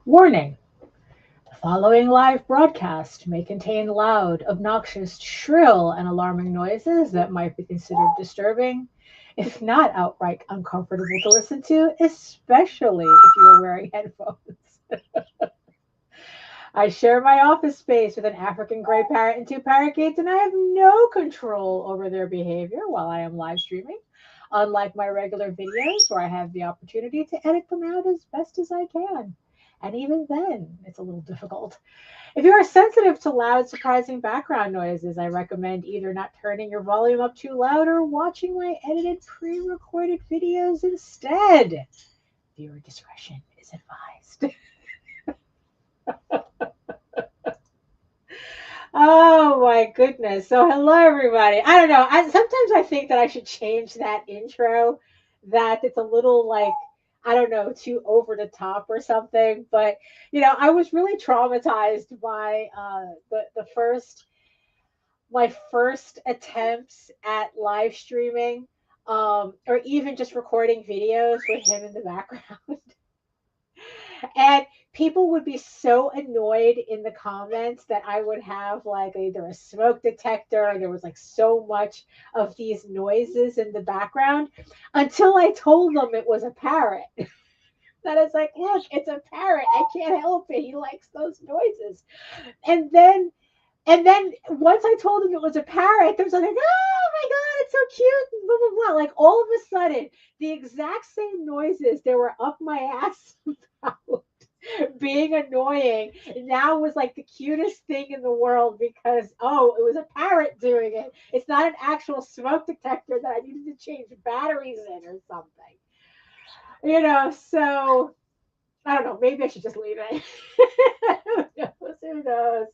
Warning: the following live broadcast may contain loud, obnoxious, shrill, and alarming noises that might be considered disturbing, if not outright uncomfortable to listen to, especially if you are wearing headphones. I share my office space with an African gray parrot and two parakeets, and I have no control over their behavior while I am live streaming. Unlike my regular videos, where I have the opportunity to edit them out as best as I can. And even then, it's a little difficult. If you are sensitive to loud, surprising background noises, I recommend either not turning your volume up too loud or watching my edited pre-recorded videos instead. Viewer discretion is advised. Oh my goodness. So hello everybody. I don't know. Sometimes I think that I should change that intro, that it's a little like, I don't know, too over the top or something. But I was really traumatized by the first my first attempts at live streaming, or even just recording videos with him in the background. And people would be so annoyed in the comments that I would have like either a smoke detector, or there was like so much of these noises in the background until I told them it was a parrot. That is like, look, it's a parrot. I can't help it. He likes those noises. And then once I told him it was a parrot, there was like, oh my God, it's so cute, and blah, blah, blah. Like all of a sudden, the exact same noises they were up my ass about being annoying now was like the cutest thing in the world because, oh, it was a parrot doing it. It's not an actual smoke detector that I needed to change batteries in or something. So I don't know. Maybe I should just leave it. Who knows? Who knows?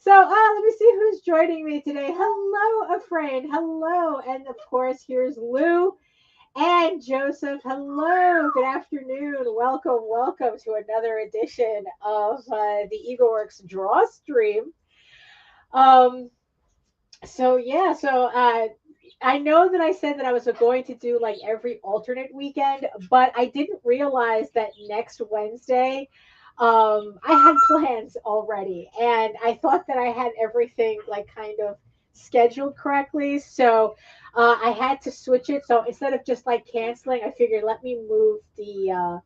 So let me see who's joining me today. Hello, Afrain. Hello. And of course, here's Lou and Joseph. Hello. Good afternoon. Welcome, welcome to another edition of the Egoworks DRAWStream. So I know that I said that I was going to do like every alternate weekend, but I didn't realize that next Wednesday I had plans already, and I thought that I had everything like kind of scheduled correctly. So I had to switch it. So instead of just like canceling, I figured let me move the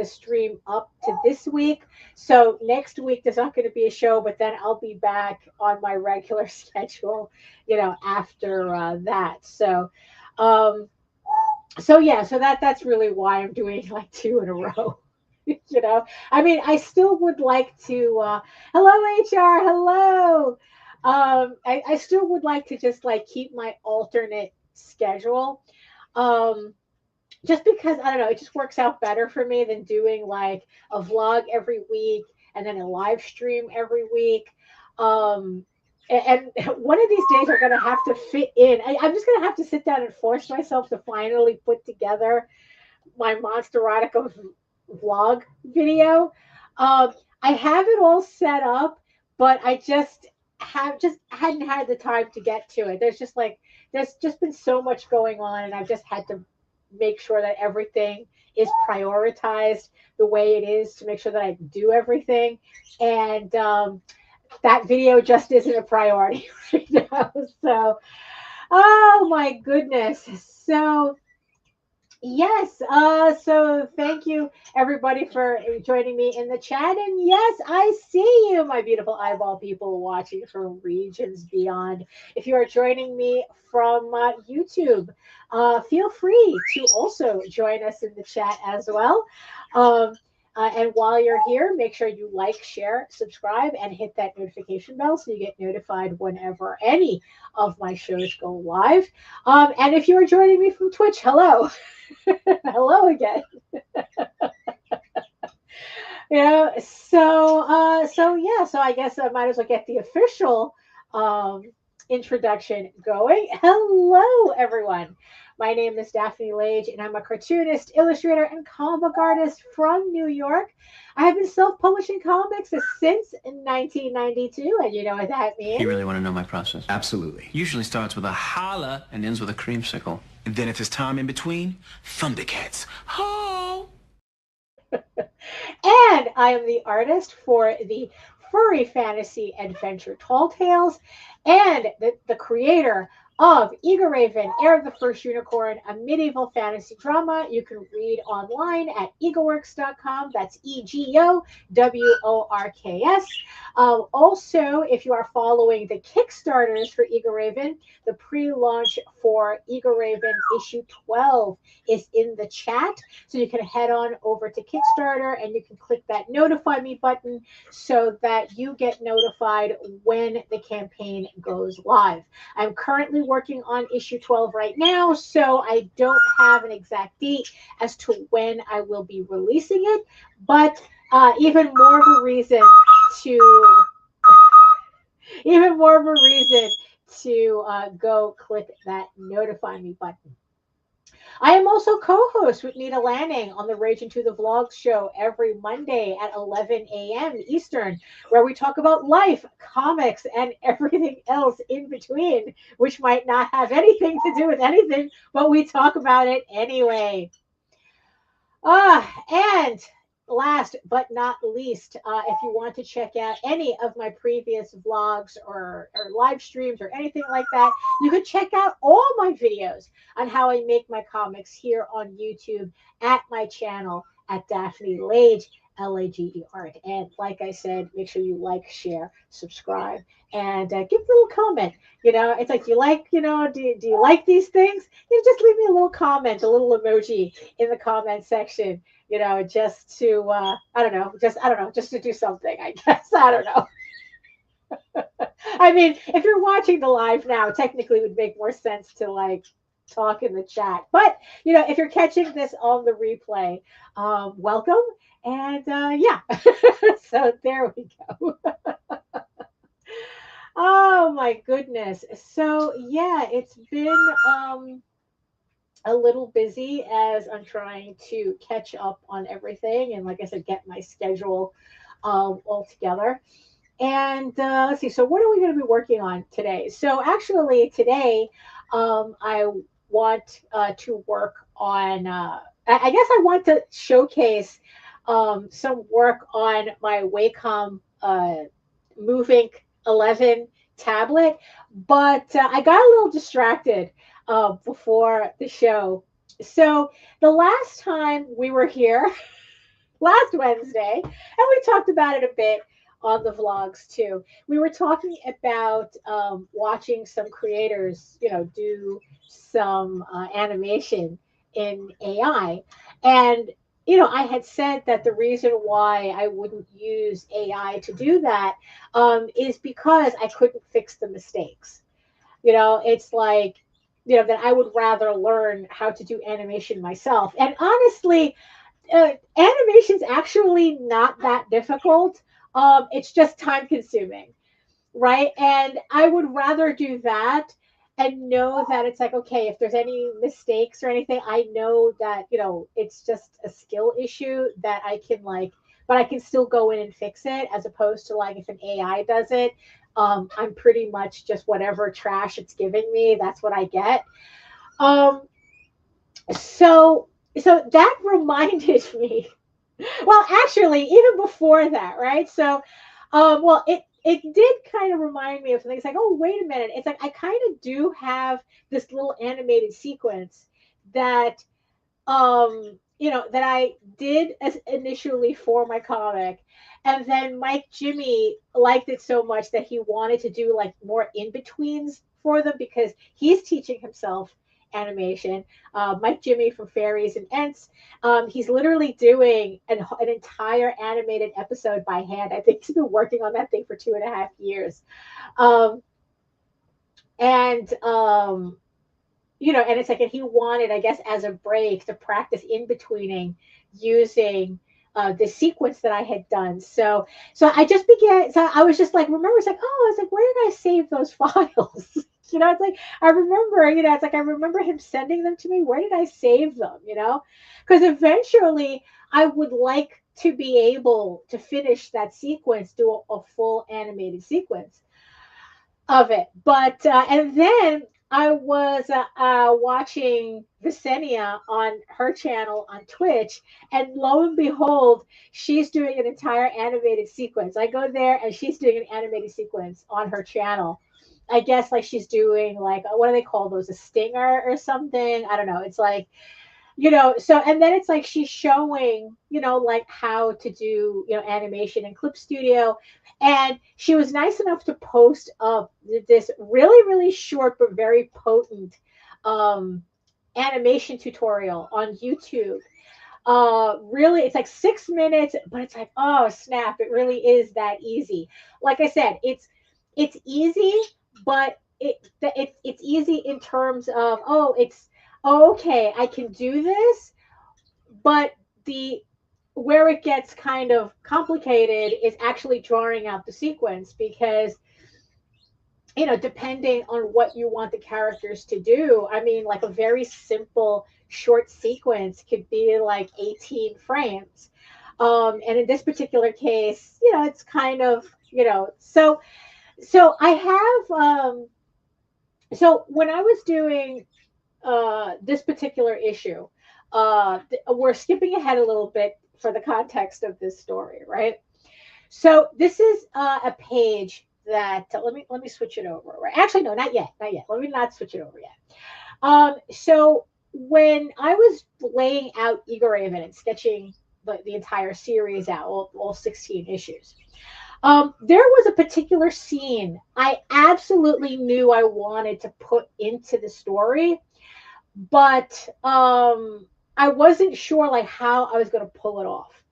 stream up to this week. So next week there's not going to be a show, but then I'll be back on my regular schedule, after that. So that's really why I'm doing like two in a row. I mean, I still would like to. Hello, HR. Hello. I still would like to just like keep my alternate schedule. Just because I don't know, it just works out better for me than doing like a vlog every week and then a live stream every week. And one of these days are going to have to fit in. I'm just going to have to sit down and force myself to finally put together my Monster Erotica vlog video. I have it all set up, but I just hadn't had the time to get to it. There's just been so much going on, and I've just had to make sure that everything is prioritized the way it is to make sure that I do everything. And that video just isn't a priority right now. So, oh my goodness. So, yes. So thank you everybody for joining me in the chat. And yes, I see you, my beautiful eyeball people watching from regions beyond. If you are joining me from YouTube, feel free to also join us in the chat as well. And while you're here, make sure you like, share, subscribe, and hit that notification bell so you get notified whenever any of my shows go live. And if you are joining me from Twitch, hello. Hello again. So I guess I might as well get the official introduction going. Hello, everyone. My name is Daphne Lage, and I'm a cartoonist, illustrator, and comic artist from New York. I have been self-publishing comics since 1992, and you know what that means. You really want to know my process? Absolutely. Usually starts with a holla and ends with a creamsicle. And then if there's time in between, Thundercats. Ho! And I am the artist for the Furry Fantasy Adventure Tall Tales and the creator of Eager Raven, Heir of the First Unicorn, a medieval fantasy drama you can read online at egoworks.com. That's EGOWORKS. Also, if you are following the Kickstarters for Eager Raven, the pre-launch for Eager Raven issue 12 is in the chat. So you can head on over to Kickstarter and you can click that notify me button so that you get notified when the campaign goes live. I'm currently working on issue 12 right now, so I don't have an exact date as to when I will be releasing it, but even more of a reason to go click that notify me button. I am also co-host with Nina Lanning on the Rage Into the Vlogs show every Monday at 11 a.m. Eastern, where we talk about life, comics, and everything else in between, which might not have anything to do with anything, but we talk about it anyway. And last but not least, if you want to check out any of my previous vlogs or live streams or anything like that, you can check out all my videos on how I make my comics here on YouTube at my channel at Daphne Lage, Lage Art. And like I said, make sure you like, share, subscribe, and give a little comment. It's like, do you like, do you like these things? Just leave me a little comment, a little emoji in the comment section. Just to, just to do something, I guess. I don't know. I mean, if you're watching the live now, technically it would make more sense to like talk in the chat. But, if you're catching this on the replay, welcome. And yeah, so there we go. Oh my goodness. So yeah, it's been a little busy as I'm trying to catch up on everything and, like I said, get my schedule all together. And let's see, so what are we going to be working on today? So actually today I want to work on, I guess I want to showcase some work on my Wacom Move Inc. 11 tablet, but I got a little distracted before the show. So the last time we were here, last Wednesday, and we talked about it a bit on the vlogs too. We were talking about watching some creators, do some animation in AI. And I had said that the reason why I wouldn't use AI to do that is because I couldn't fix the mistakes. It's like, that I would rather learn how to do animation myself. And honestly, animation's actually not that difficult. It's just time consuming, right? And I would rather do that and know that it's like, okay, if there's any mistakes or anything, I know that, it's just a skill issue that I can but I can still go in and fix it, as opposed to like if an AI does it, I'm pretty much just whatever trash it's giving me, that's what I get. So that reminded me, well, actually, even before that, right? So, well, it did kind of remind me of something. It's like, oh, wait a minute. It's like I kind of do have this little animated sequence that, that I did initially for my comic. And then Mike Jimmy liked it so much that he wanted to do like more in-betweens for them because he's teaching himself animation. Mike Jimmy from Fairies and Ents. He's literally doing an entire animated episode by hand. I think he's been working on that thing for 2.5 years. And it's like, and he wanted, I guess, as a break to practice in-betweening using the sequence that I had done. So I just began, so I was just like, remember, it's like, oh, I was like, where did I save those files? It's like, I remember, it's like, I remember him sending them to me. Where did I save them? Because eventually I would like to be able to finish that sequence, do a full animated sequence of it. But, and then I was watching Visenia on her channel on Twitch, and lo and behold, she's doing an entire animated sequence. I go there, and she's doing an animated sequence on her channel. I guess like she's doing like what do they call those? A stinger or something? I don't know. It's like so and then it's like she's showing like how to do animation in Clip Studio, and she was nice enough to post up this really short but very potent animation tutorial on YouTube. Really, it's like 6 minutes, but it's like, oh snap, it really is that easy. Like I said, it's easy, but it's easy in terms of okay, I can do this, but the where it gets kind of complicated is actually drawing out the sequence, because depending on what you want the characters to do, I mean, like a very simple short sequence could be like 18 frames. And in this particular case, it's kind of, so I have so when I was doing this particular issue, we're skipping ahead a little bit for the context of this story, right? So this is a page that let me switch it over. Right? Actually, no, not yet. Let me not switch it over yet. So when I was laying out Egoraven and sketching the entire series out, all 16 issues, there was a particular scene I absolutely knew I wanted to put into the story, but I wasn't sure like how I was going to pull it off.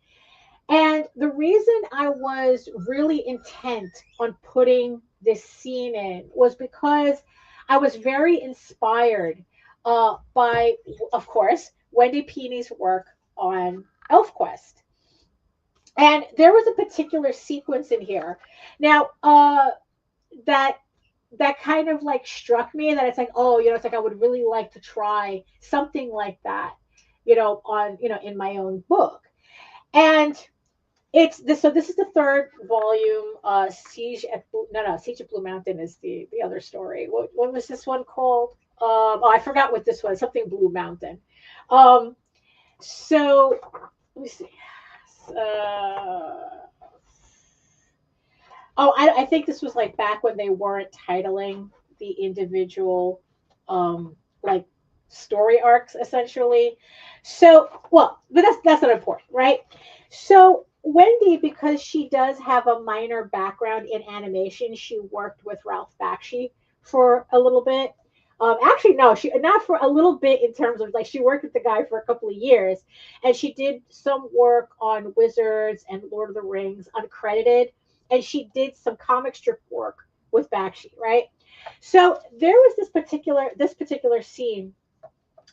And the reason I was really intent on putting this scene in was because I was very inspired by, of course, Wendy Peeney's work on ElfQuest. And there was a particular sequence in here. Now, that kind of like struck me, that it's like, it's like I would really like to try something like that, on, in my own book. And it's this. So this is the third volume. Siege at Blue Mountain is the other story. What was this one called? I forgot what this was. Something Blue Mountain. So let me see. I think this was like back when they weren't titling the individual like story arcs essentially. So, but that's not important, right? So Wendy, because she does have a minor background in animation, she worked with Ralph Bakshi for a little bit. Actually, no, she not for a little bit in terms of like she worked with the guy for a couple of years, and she did some work on Wizards and Lord of the Rings uncredited, and she did some comic strip work with Bakshi, right? So there was this particular scene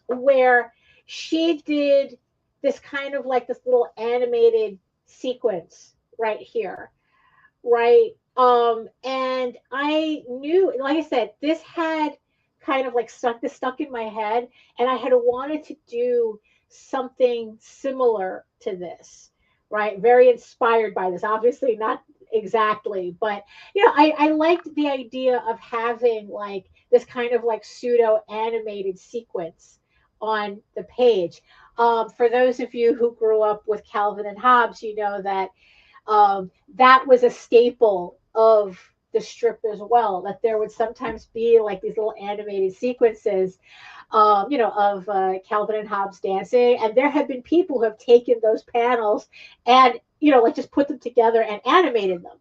where she did this kind of like this little animated sequence right here, right? And I knew, like I said, this had kind of like stuck in my head, and I had wanted to do something similar to this, right? Very inspired by this, obviously not exactly, but I liked the idea of having like this kind of like pseudo animated sequence on the page. For those of you who grew up with Calvin and Hobbes, you know that that was a staple of the strip as well, that there would sometimes be like these little animated sequences of Calvin and Hobbes dancing, and there have been people who have taken those panels and like just put them together and animated them.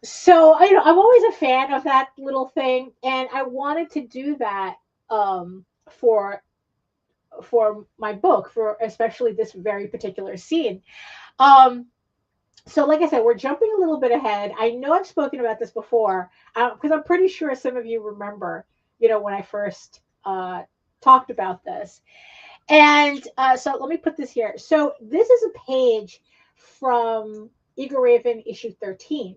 So I'm always a fan of that little thing, and I wanted to do that for my book, for especially this very particular scene. So like I said, we're jumping a little bit ahead. I know I've spoken about this before, because I'm pretty sure some of you remember, when I first talked about this. And so let me put this here. So this is a page from Egoraven issue 13.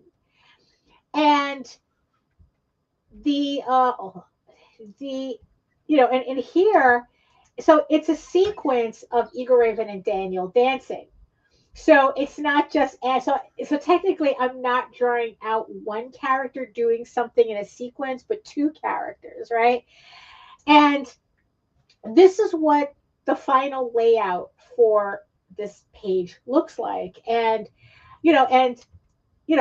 And and here, so it's a sequence of Egoraven and Daniel dancing. So it's not just, and so technically I'm not drawing out one character doing something in a sequence, but two characters, right? And this is what the final layout for this page looks like. And you know, and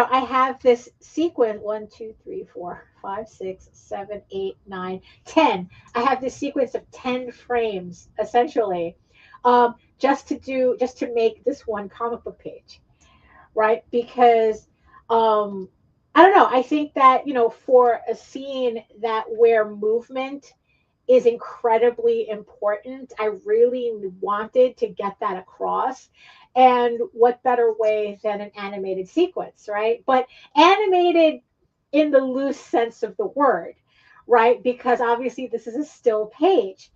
I have this sequence 1, 2, 3, 4, 5, 6, 7, 8, 9, 10. I have this sequence of 10 frames essentially, just to make this one comic book page, right? Because I don't know. I think that for a scene that where movement is incredibly important. I really wanted to get that across. And what better way than an animated sequence, right? But animated in the loose sense of the word, right? Because obviously this is a still page,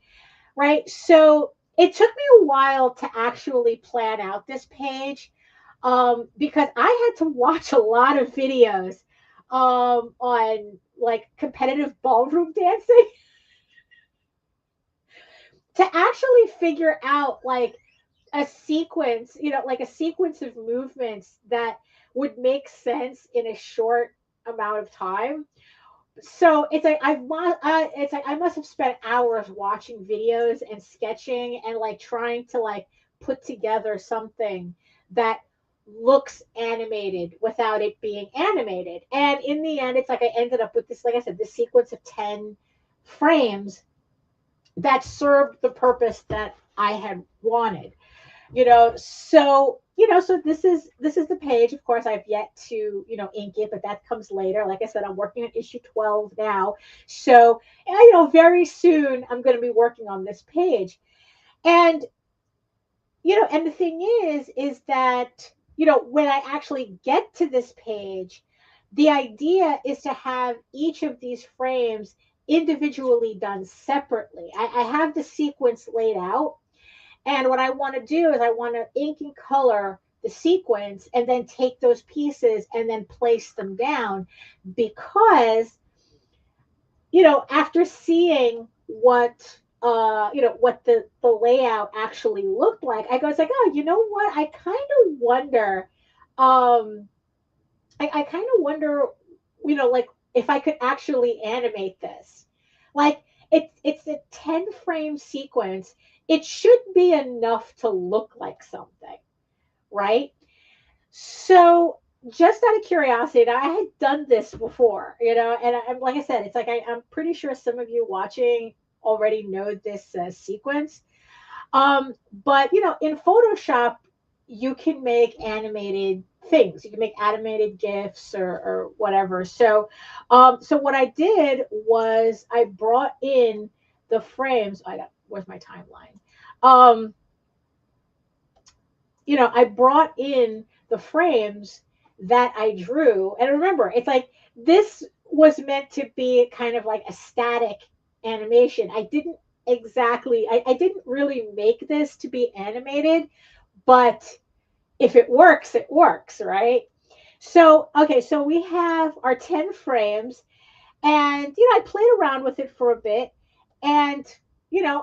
right? So it took me a while to actually plan out this page, because I had to watch a lot of videos on like competitive ballroom dancing to actually figure out like a sequence, like a sequence of movements that would make sense in a short amount of time. So it's like I must have spent hours watching videos and sketching and like trying to like put together something that looks animated without it being animated. And in the end, it's like I ended up with this, like I said, this sequence of 10 frames that served the purpose that I had wanted. So this is the page. Of course, I've yet to ink it, but that comes later. Like I said, I'm working on issue 12 now, so very soon I'm going to be working on this page. And and the thing is that when I actually get to this page, the idea is to have each of these frames individually done separately. I have the sequence laid out, and what I want to do is I want to ink and color the sequence and then take those pieces and then place them down, because after seeing what what the layout actually looked like, I was like, oh, you know what? I kind of wonder, I kind of wonder, like if I could actually animate this. Like it's a 10 frame sequence. It should be enough to look like something, right? So just out of curiosity, I had done this before, and I'm like I said, it's like I'm pretty sure some of you watching already know this sequence. But in Photoshop, you can make animated things. You can make animated GIFs or whatever. So what I did was I brought in the frames. Where's my timeline? I brought in the frames that I drew. And remember, it's like this was meant to be kind of like a static animation. I didn't I didn't really make this to be animated, but if it works, right? So, okay, so we have our 10 frames, and I played around with it for a bit, and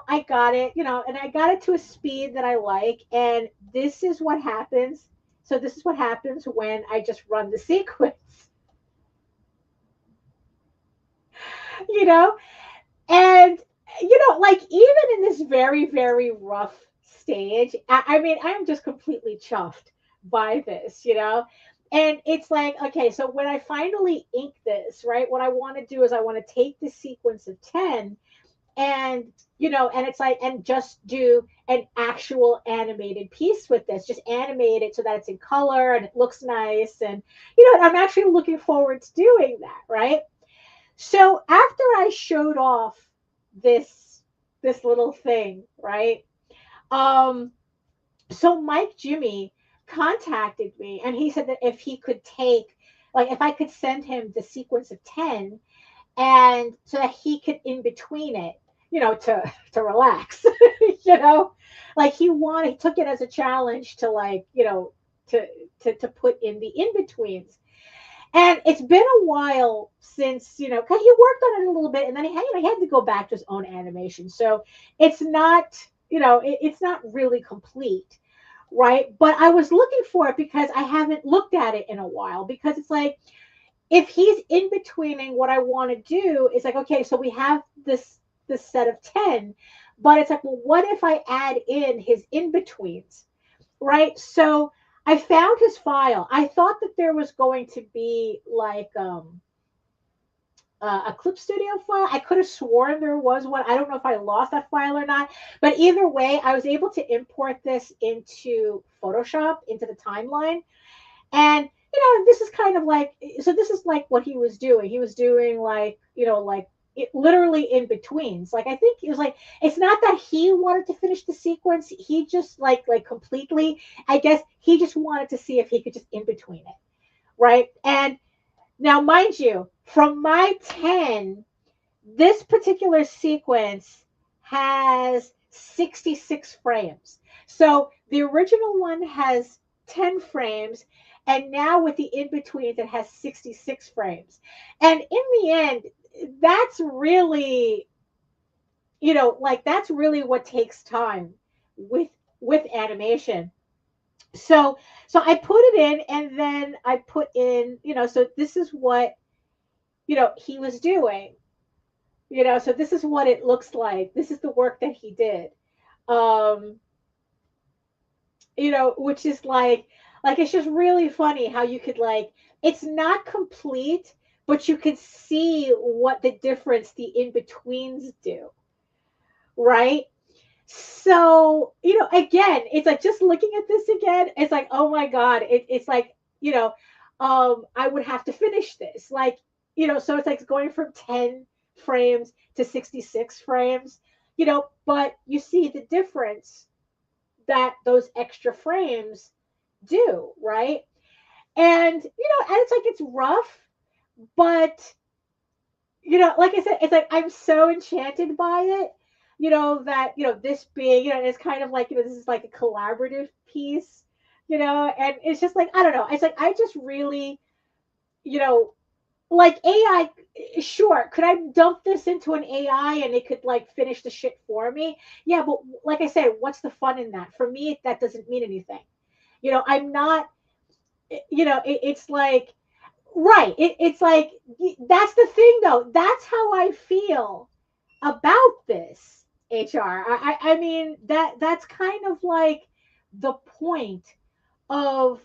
I got it, and I got it to a speed that I like, and this is what happens. So this is what happens when I just run the sequence, you know, and like even in this very, very rough stage, I mean, I'm just completely chuffed by this, And it's like, okay, so when I finally ink this, right, what I want to do is I want to take the sequence of 10 and and it's like, and just do an actual animated piece with this, just animate it so that it's in color and it looks nice. And I'm actually looking forward to doing that, right? So after I showed off this little thing, right, so Mike Jimmy contacted me, and he said that if he could take, like, if I could send him the sequence of 10, and so that he could in between it, to relax, like he took it as a challenge to, like, to put in the in-betweens. And it's been a while since, cause he worked on it a little bit, and then he had to go back to his own animation. So it's not, it's not really complete. right? But I was looking for it because I haven't looked at it in a while, because it's like, if he's in betweening, what I want to do is like, okay, so we have this set of 10, but it's like, well, what if I add in his in betweens, right? So I found his file. I thought that there was going to be like a Clip Studio file. I could have sworn there was one. I don't know if I lost that file or not, but either way, I was able to import this into Photoshop, into the timeline. And, this is kind of like, so this is like what he was doing. He was doing like, like it literally in betweens. Like, I think it was like, it's not that he wanted to finish the sequence. He just like completely, I guess he just wanted to see if he could just in between it. Right. And now, mind you, from my 10, this particular sequence has 66 frames. So the original one has 10 frames, and now with the in-betweens, it has 66 frames. And in the end, that's really, like that's really what takes time with animation. So I put it in, and then I put in, so this is what, he was doing. So this is what it looks like. This is the work that he did. Um, which is like it's just really funny how you could like, it's not complete, but you could see what the difference the in-betweens do, right? So, again, it's like just looking at this again, it's like, oh my God, it's like, I would have to finish this. Like, so it's like going from 10 frames to 66 frames, but you see the difference that those extra frames do, right? And, and it's like, it's rough, but, like I said, it's like, I'm so enchanted by it, that, this being, it's kind of like, this is like a collaborative piece, and it's just like, I don't know. It's like, I just really, like AI, sure, could I dump this into an AI and it could like finish the shit for me? Yeah, but like I said, what's the fun in that? For me, that doesn't mean anything. I'm not, it's like, right. It's like, that's the thing though. That's how I feel about this, HR. I mean, that's kind of like the point of,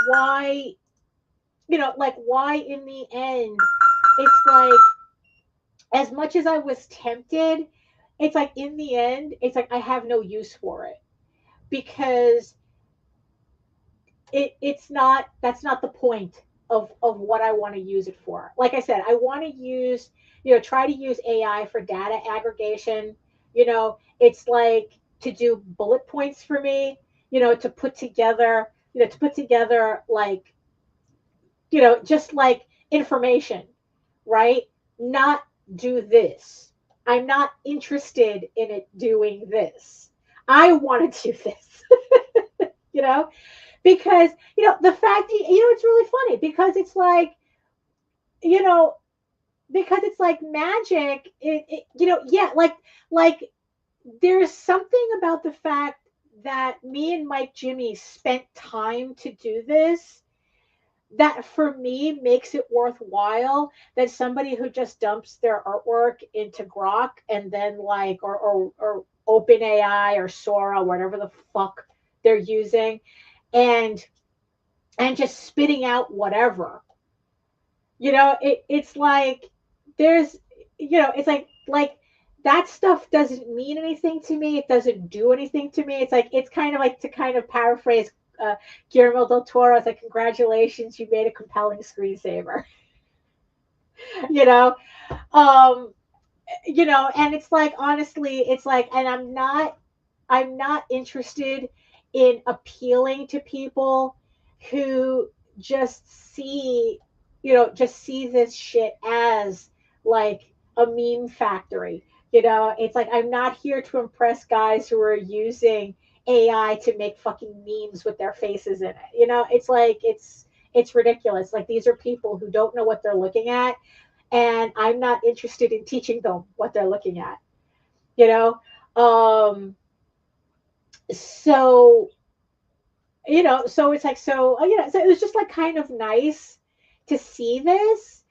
why, like why in the end, it's like, as much as I was tempted, it's like in the end, it's like I have no use for it, because it's not, that's not the point of what I want to use it for. Like I said, I want to use, try to use AI for data aggregation. It's like to do bullet points for me, to put together, like, just like information, right? Not do this. I'm not interested in it doing this. I want to do this, you know, because, the fact, it's really funny because it's like, you know, because it's like magic, yeah, like there's something about the fact that me and Mike Jimmy spent time to do this that for me makes it worthwhile than somebody who just dumps their artwork into Grok and then like or OpenAI or Sora, whatever the fuck they're using, and just spitting out whatever. It's like there's it's like that stuff doesn't mean anything to me. It doesn't do anything to me. It's like, it's kind of like, to kind of paraphrase Guillermo del Toro, it's like, congratulations, you made a compelling screensaver. you know um and it's like, honestly, it's like, and I'm not interested in appealing to people who just see this shit as like a meme factory. It's like, I'm not here to impress guys who are using AI to make fucking memes with their faces in it. It's like, it's ridiculous. Like, these are people who don't know what they're looking at, and I'm not interested in teaching them what they're looking at. you know um So, so it's like, so it was just like kind of nice to see this.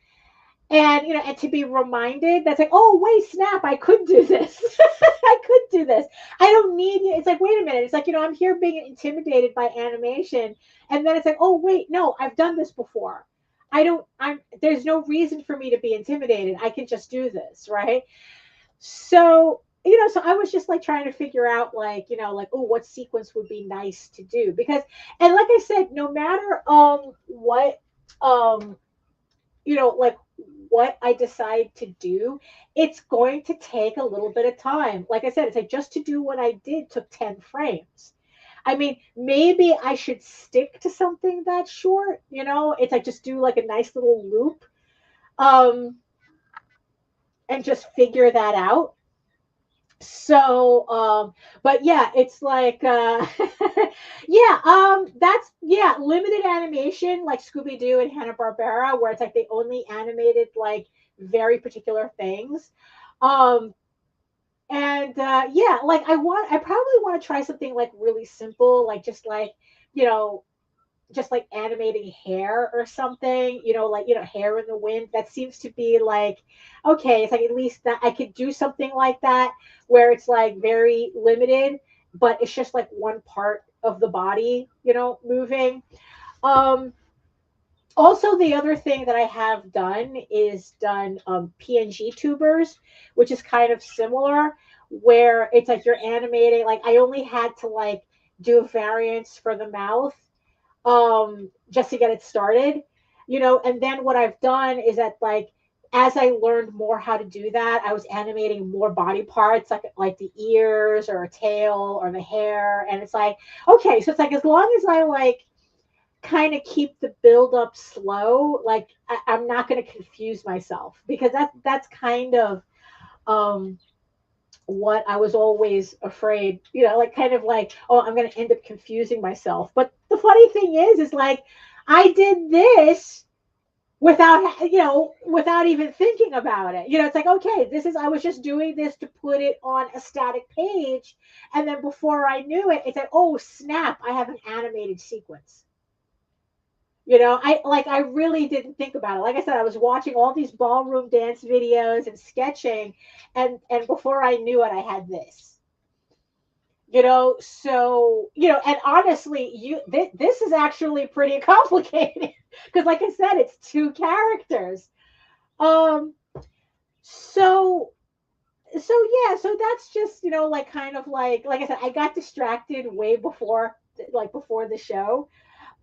And and to be reminded that's like, oh wait, snap, I could do this. I could do this. I don't need you. It's like, wait a minute. It's like, I'm here being intimidated by animation. And then it's like, oh wait, no, I've done this before. There's no reason for me to be intimidated. I can just do this, right? So, so I was just like trying to figure out like, like, oh, what sequence would be nice to do. Because, and like I said, no matter what um like what I decide to do, it's going to take a little bit of time. Like I said, it's like just to do what I did took 10 frames. I mean, maybe I should stick to something that short, it's like just do like a nice little loop, um, and just figure that out. So but yeah, it's like yeah, that's limited animation like Scooby-Doo and Hanna-Barbera, where it's like they only animated like very particular things. um and yeah, like I probably want to try something like really simple, like just like, you know just like animating hair or something, like, hair in the wind. That seems to be like, okay, it's like at least that I could do something like that where it's like very limited, but it's just like one part of the body, moving. Um, Also, the other thing that I have done is done PNG tubers, which is kind of similar, where it's like you're animating. Like I only had to like do a variance for the mouth, just to get it started, and then what I've done is that like as I learned more how to do that, I was animating more body parts, like the ears or a tail or the hair. And it's like, okay, so it's like as long as I like kind of keep the build up slow, like I'm not going to confuse myself, because that's kind of um what I was always afraid, like kind of like, oh, I'm going to end up confusing myself. But the funny thing is like I did this without, without even thinking about it. It's like, okay, I was just doing this to put it on a static page. And then before I knew it, it's like, oh, snap, I have an animated sequence. I really didn't think about it. Like I said, I was watching all these ballroom dance videos and sketching, and before I knew it, I had this. So and honestly, this is actually pretty complicated because, like I said, it's two characters. Um, so yeah, so that's just like kind of like I said, I got distracted way before, like before the show.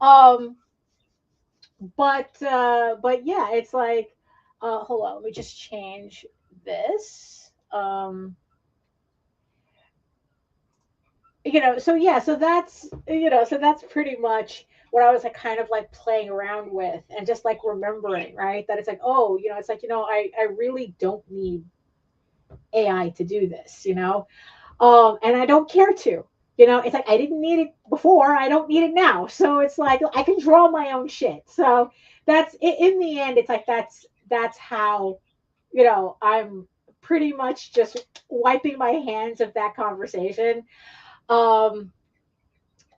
Um, but yeah, it's like, hold on, let me just change this. So yeah, so that's pretty much what I was like kind of like playing around with, and just like remembering, right, that it's like, oh, it's like, I really don't need AI to do this, and I don't care to. It's like I didn't need it before, I don't need it now. So it's like I can draw my own shit. So that's in the end, it's like that's how, I'm pretty much just wiping my hands of that conversation. Um,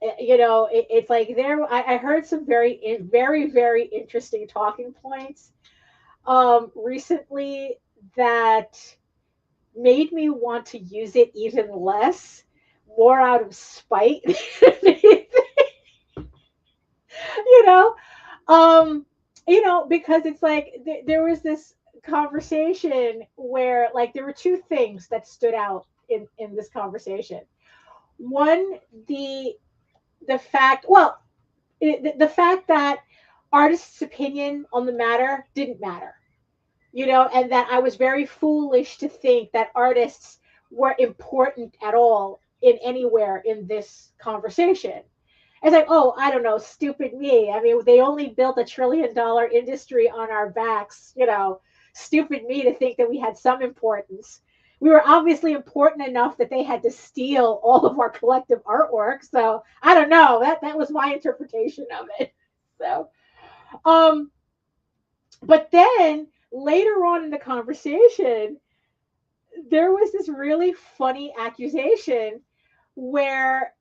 it's like I heard some very, very interesting talking points recently that made me want to use it even less, more out of spite. you know, um, because it's like there was this conversation where like there were two things that stood out in this conversation. One, the the fact, well, the fact that artists' opinion on the matter didn't matter, and that I was very foolish to think that artists were important at all in anywhere in this conversation. It's like, oh, I don't know, stupid me. I mean, they only built $1 trillion industry on our backs, stupid me to think that we had some importance. We were obviously important enough that they had to steal all of our collective artwork. So I don't know. That was my interpretation of it. So um but then later on in the conversation, there was this really funny accusation where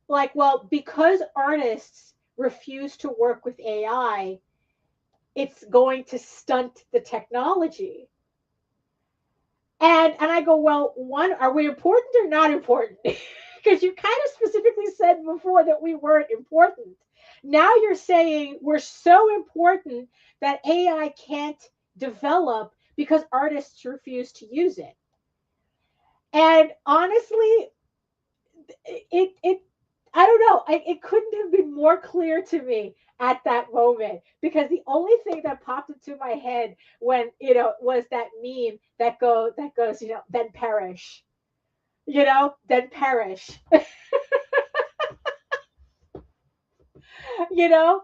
like, well, because artists refuse to work with AI, it's going to stunt the technology. And I go, well, one, are we important or not important? Because you kind of specifically said before that we weren't important. Now you're saying we're so important that AI can't develop because artists refuse to use it. And honestly, it I don't know. It couldn't have been more clear to me at that moment, because the only thing that popped into my head when, was that meme that goes, then perish, then perish, you know,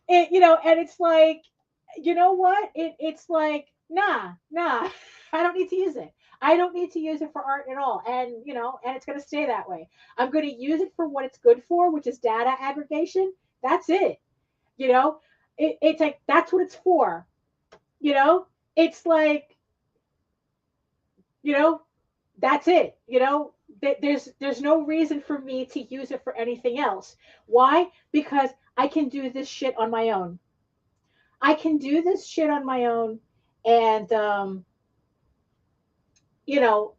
and it's like, you know what? It's like, nah, I don't need to use it. I don't need to use it for art at all. And, and it's going to stay that way. I'm going to use it for what it's good for, which is data aggregation. That's it. You know, it's like, that's what it's for. You know, it's like, you know, that's it. There's no reason for me to use it for anything else. Why? Because I can do this shit on my own. I can do this shit on my own, and you know,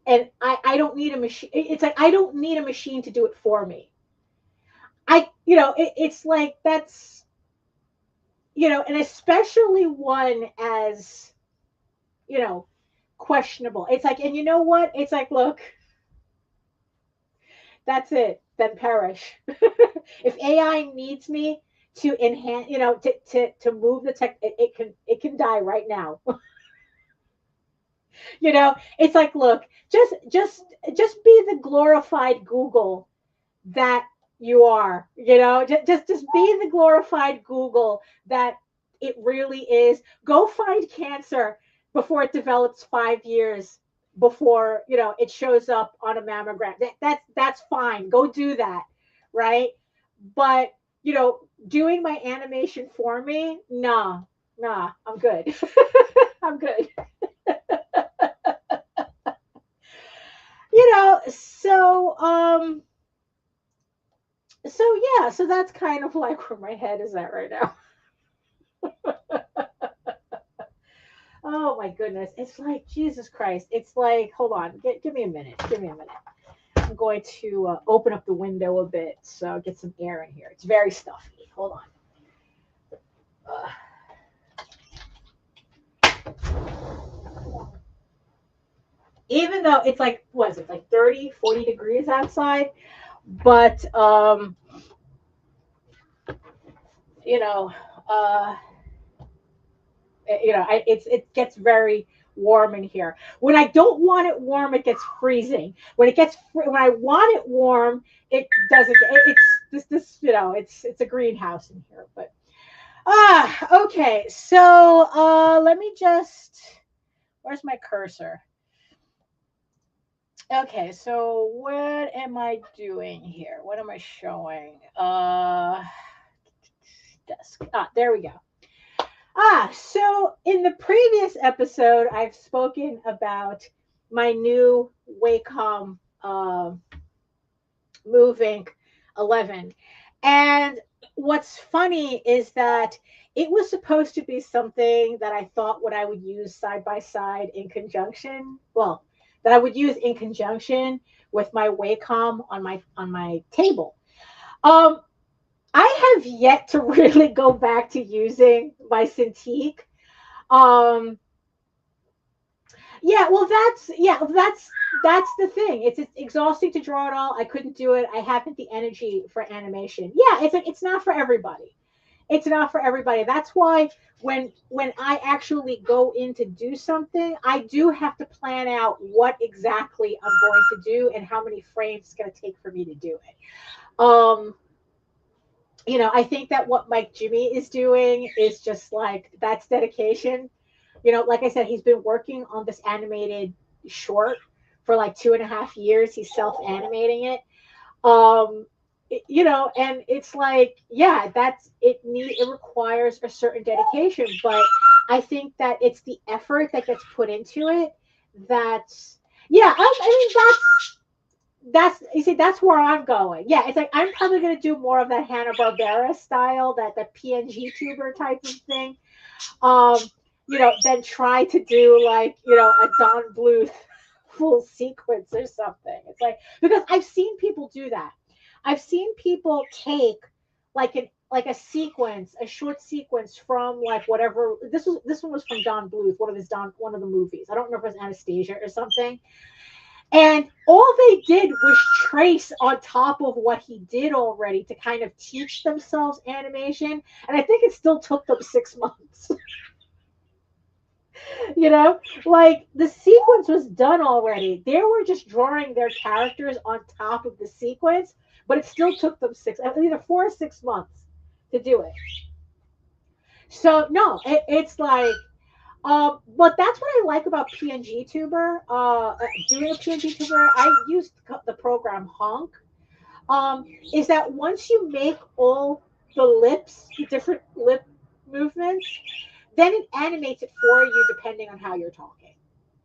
and I don't need a machine. It's like, I don't need a machine to do it for me. It's like, that's, and especially one as, you know, questionable. It's like, and you know what? It's like, look, that's it. Then perish. If AI needs me to enhance, to move the tech, it can die right now. It's like, look, just be the glorified Google that you are. Just be the glorified Google that it really is. Go find cancer before it develops 5 years before it shows up on a mammogram. That's fine. Go do that, right? But doing my animation for me, nah, I'm good. I'm good. So yeah, so that's kind of like where my head is at right now. Oh my goodness, it's like, Jesus Christ. It's like, hold on, give me a minute. I'm going to open up the window a bit so get some air in here. It's very stuffy. Hold on. Even though it's like, what is it, like 30, 40 degrees outside, but you know, uh, it gets very warm in here. When I don't want it warm, it gets freezing. When I want it warm, it doesn't. It's this, it's a greenhouse in here. But okay. So let me just. Where's my cursor? Okay, so what am I doing here? What am I showing? Desk. There we go. So in the previous episode, I've spoken about my new Wacom Move Inc. 11. And what's funny is that it was supposed to be something that I thought what I would use side by side in conjunction. Well, that I would use in conjunction with my Wacom on my table. I have yet to really go back to using my Cintiq. Um, that's the thing. It's exhausting to draw it all. I couldn't do it. I haven't the energy for animation. Yeah, it's not for everybody. It's not for everybody. That's why when I actually go in to do something, I do have to plan out what exactly I'm going to do and how many frames it's going to take for me to do it. I think that what Mike Jimmy is doing is just like, that's dedication. Like I said, he's been working on this animated short for like 2.5 years. He's self-animating it. And it's like, yeah, it requires a certain dedication, but I think that it's the effort that gets put into it. That's, yeah, I mean, you see, that's where I'm going. Yeah, it's like I'm probably going to do more of that Hanna-Barbera style, that PNG tuber type of thing. You know, than try to do like, you know, a Don Bluth full sequence or something. It's like, because I've seen people do that. I've seen people take like a sequence, a short sequence from like whatever. This one was from Don Bluth, one of the movies. I don't remember if it was Anastasia or something. And all they did was trace on top of what he did already to kind of teach themselves animation. And I think it still took them 6 months. You know, like the sequence was done already. They were just drawing their characters on top of the sequence, but it still took them either 4 or 6 months to do it. So no, it's like, but that's what I like about PNG Tuber. Doing a PNG Tuber, I used the program Honk. Is that once you make all the lips, the different lip movements, then it animates it for you depending on how you're talking,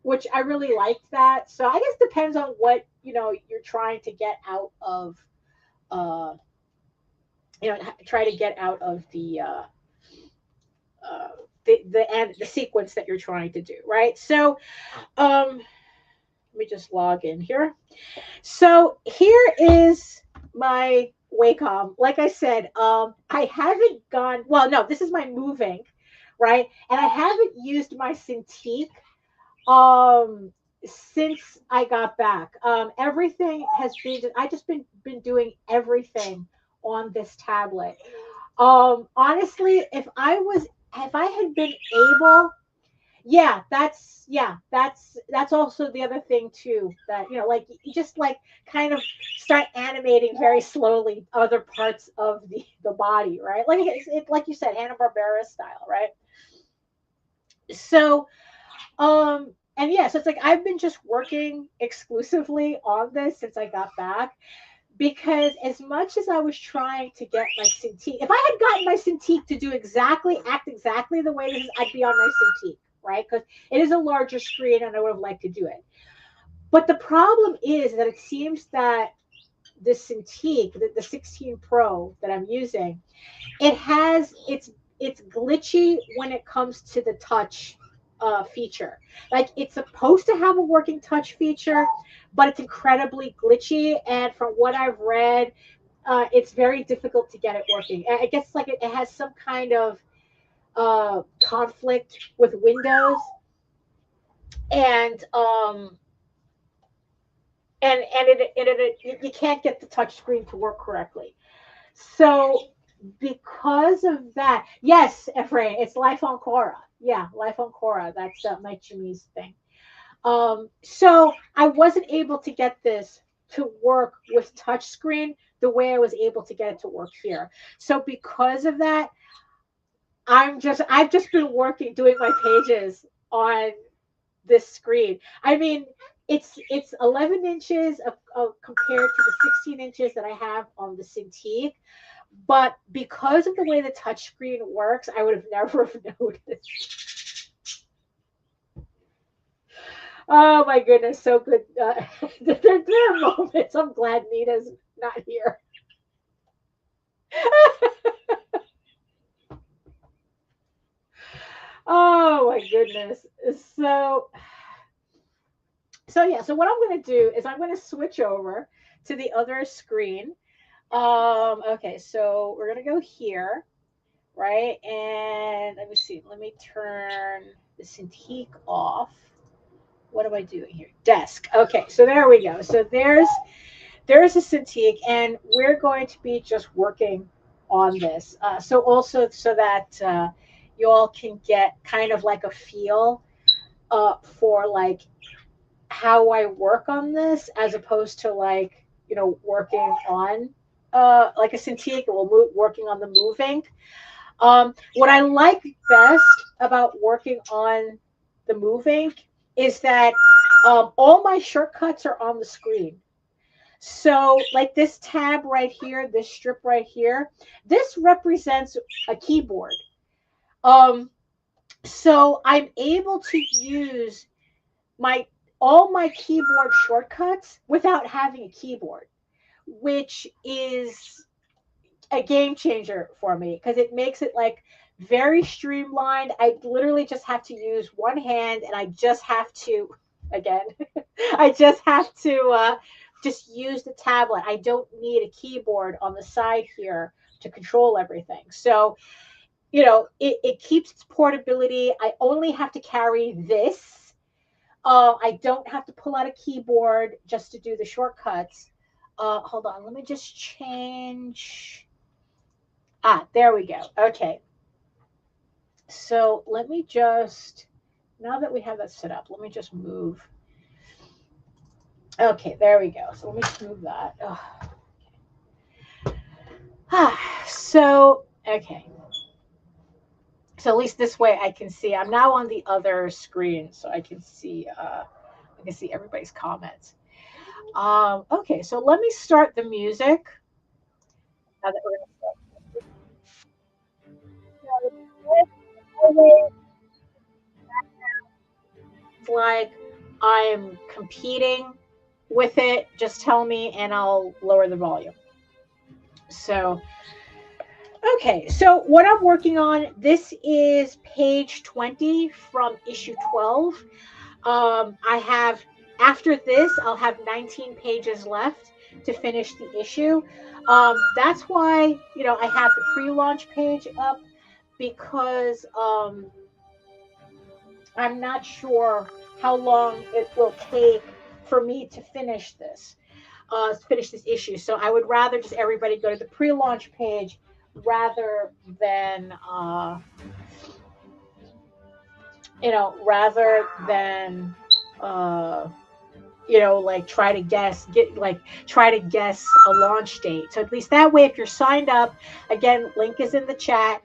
which I really liked that. So I guess it depends on what, you know, you're trying to get out of, you know, try to get out of the sequence that you're trying to do, right? So let me just log in here. So here is my Wacom. Like I said, I haven't gone, well, no, this is my moving, right? And I haven't used my Cintiq since I got back. Everything has been, I just been doing everything on this tablet. Honestly, if I had been able, that's also the other thing too, that, you know, like you just like kind of start animating very slowly other parts of the body, right? Like it like you said, Hanna-Barbera style, right? So and yeah, so it's like I've been just working exclusively on this since I got back, because as much as I was trying to get my Cintiq, if I had gotten my Cintiq to act exactly the way this is, I'd be on my Cintiq, right? Because it is a larger screen and I would have liked to do it. But the problem is that it seems that the Cintiq, the 16 Pro that I'm using, it's glitchy when it comes to the touch feature. Like it's supposed to have a working touch feature, but it's incredibly glitchy. And from what I've read, it's very difficult to get it working. I guess like it has some kind of conflict with Windows, and you can't get the touch screen to work correctly. So because of that, yes, Ephraim, it's Life on Quora. Yeah, Life on Quora. That's Mike Jimmy's thing. So I wasn't able to get this to work with touchscreen the way I was able to get it to work here. So because of that, I've just been doing my pages on this screen. I mean, it's 11 inches compared to the 16 inches that I have on the Cintiq. But because of the way the touchscreen works, I would have never have noticed. Oh my goodness, so good. There are moments I'm glad Nina's not here. Oh my goodness. So yeah, so what I'm going to do is I'm going to switch over to the other screen. Okay, so we're going to go here, right? And let me see. Let me turn the Cintiq off. What am I doing here? Desk. Okay, so there we go. So there's a Cintiq, and we're going to be just working on this. So also so that you all can get kind of like a feel for like how I work on this, as opposed to like, you know, working on like a Cintiq or working on the moving. What I like best about working on the moving is that all my shortcuts are on the screen. So like this tab right here, this strip right here, this represents a keyboard. So I'm able to use my all my keyboard shortcuts without having a keyboard, which is a game changer for me because it makes it like very streamlined. I literally just have to use one hand and I just have to, again, I just have to just use the tablet. I don't need a keyboard on the side here to control everything. So, it keeps its portability. I only have to carry this. I don't have to pull out a keyboard just to do the shortcuts. Hold on, let me just change. There we go. Okay. So let me just, now that we have that set up, let me just move. Okay, there we go. So let me just move that. So, okay. So at least this way I can see. I'm now on the other screen, so I can see everybody's comments. Okay, so let me start the music. Now that we're going to start. It's like I'm competing with it. Just tell me and I'll lower the volume. So, okay, so what I'm working on, this is page 20 from issue 12. I have, after this, I'll have 19 pages left to finish the issue. That's why, I have the pre-launch page up because I'm not sure how long it will take for me to finish this issue. So I would rather just everybody go to the pre-launch page rather than like try to guess a launch date. So at least that way, if you're signed up, again, link is in the chat.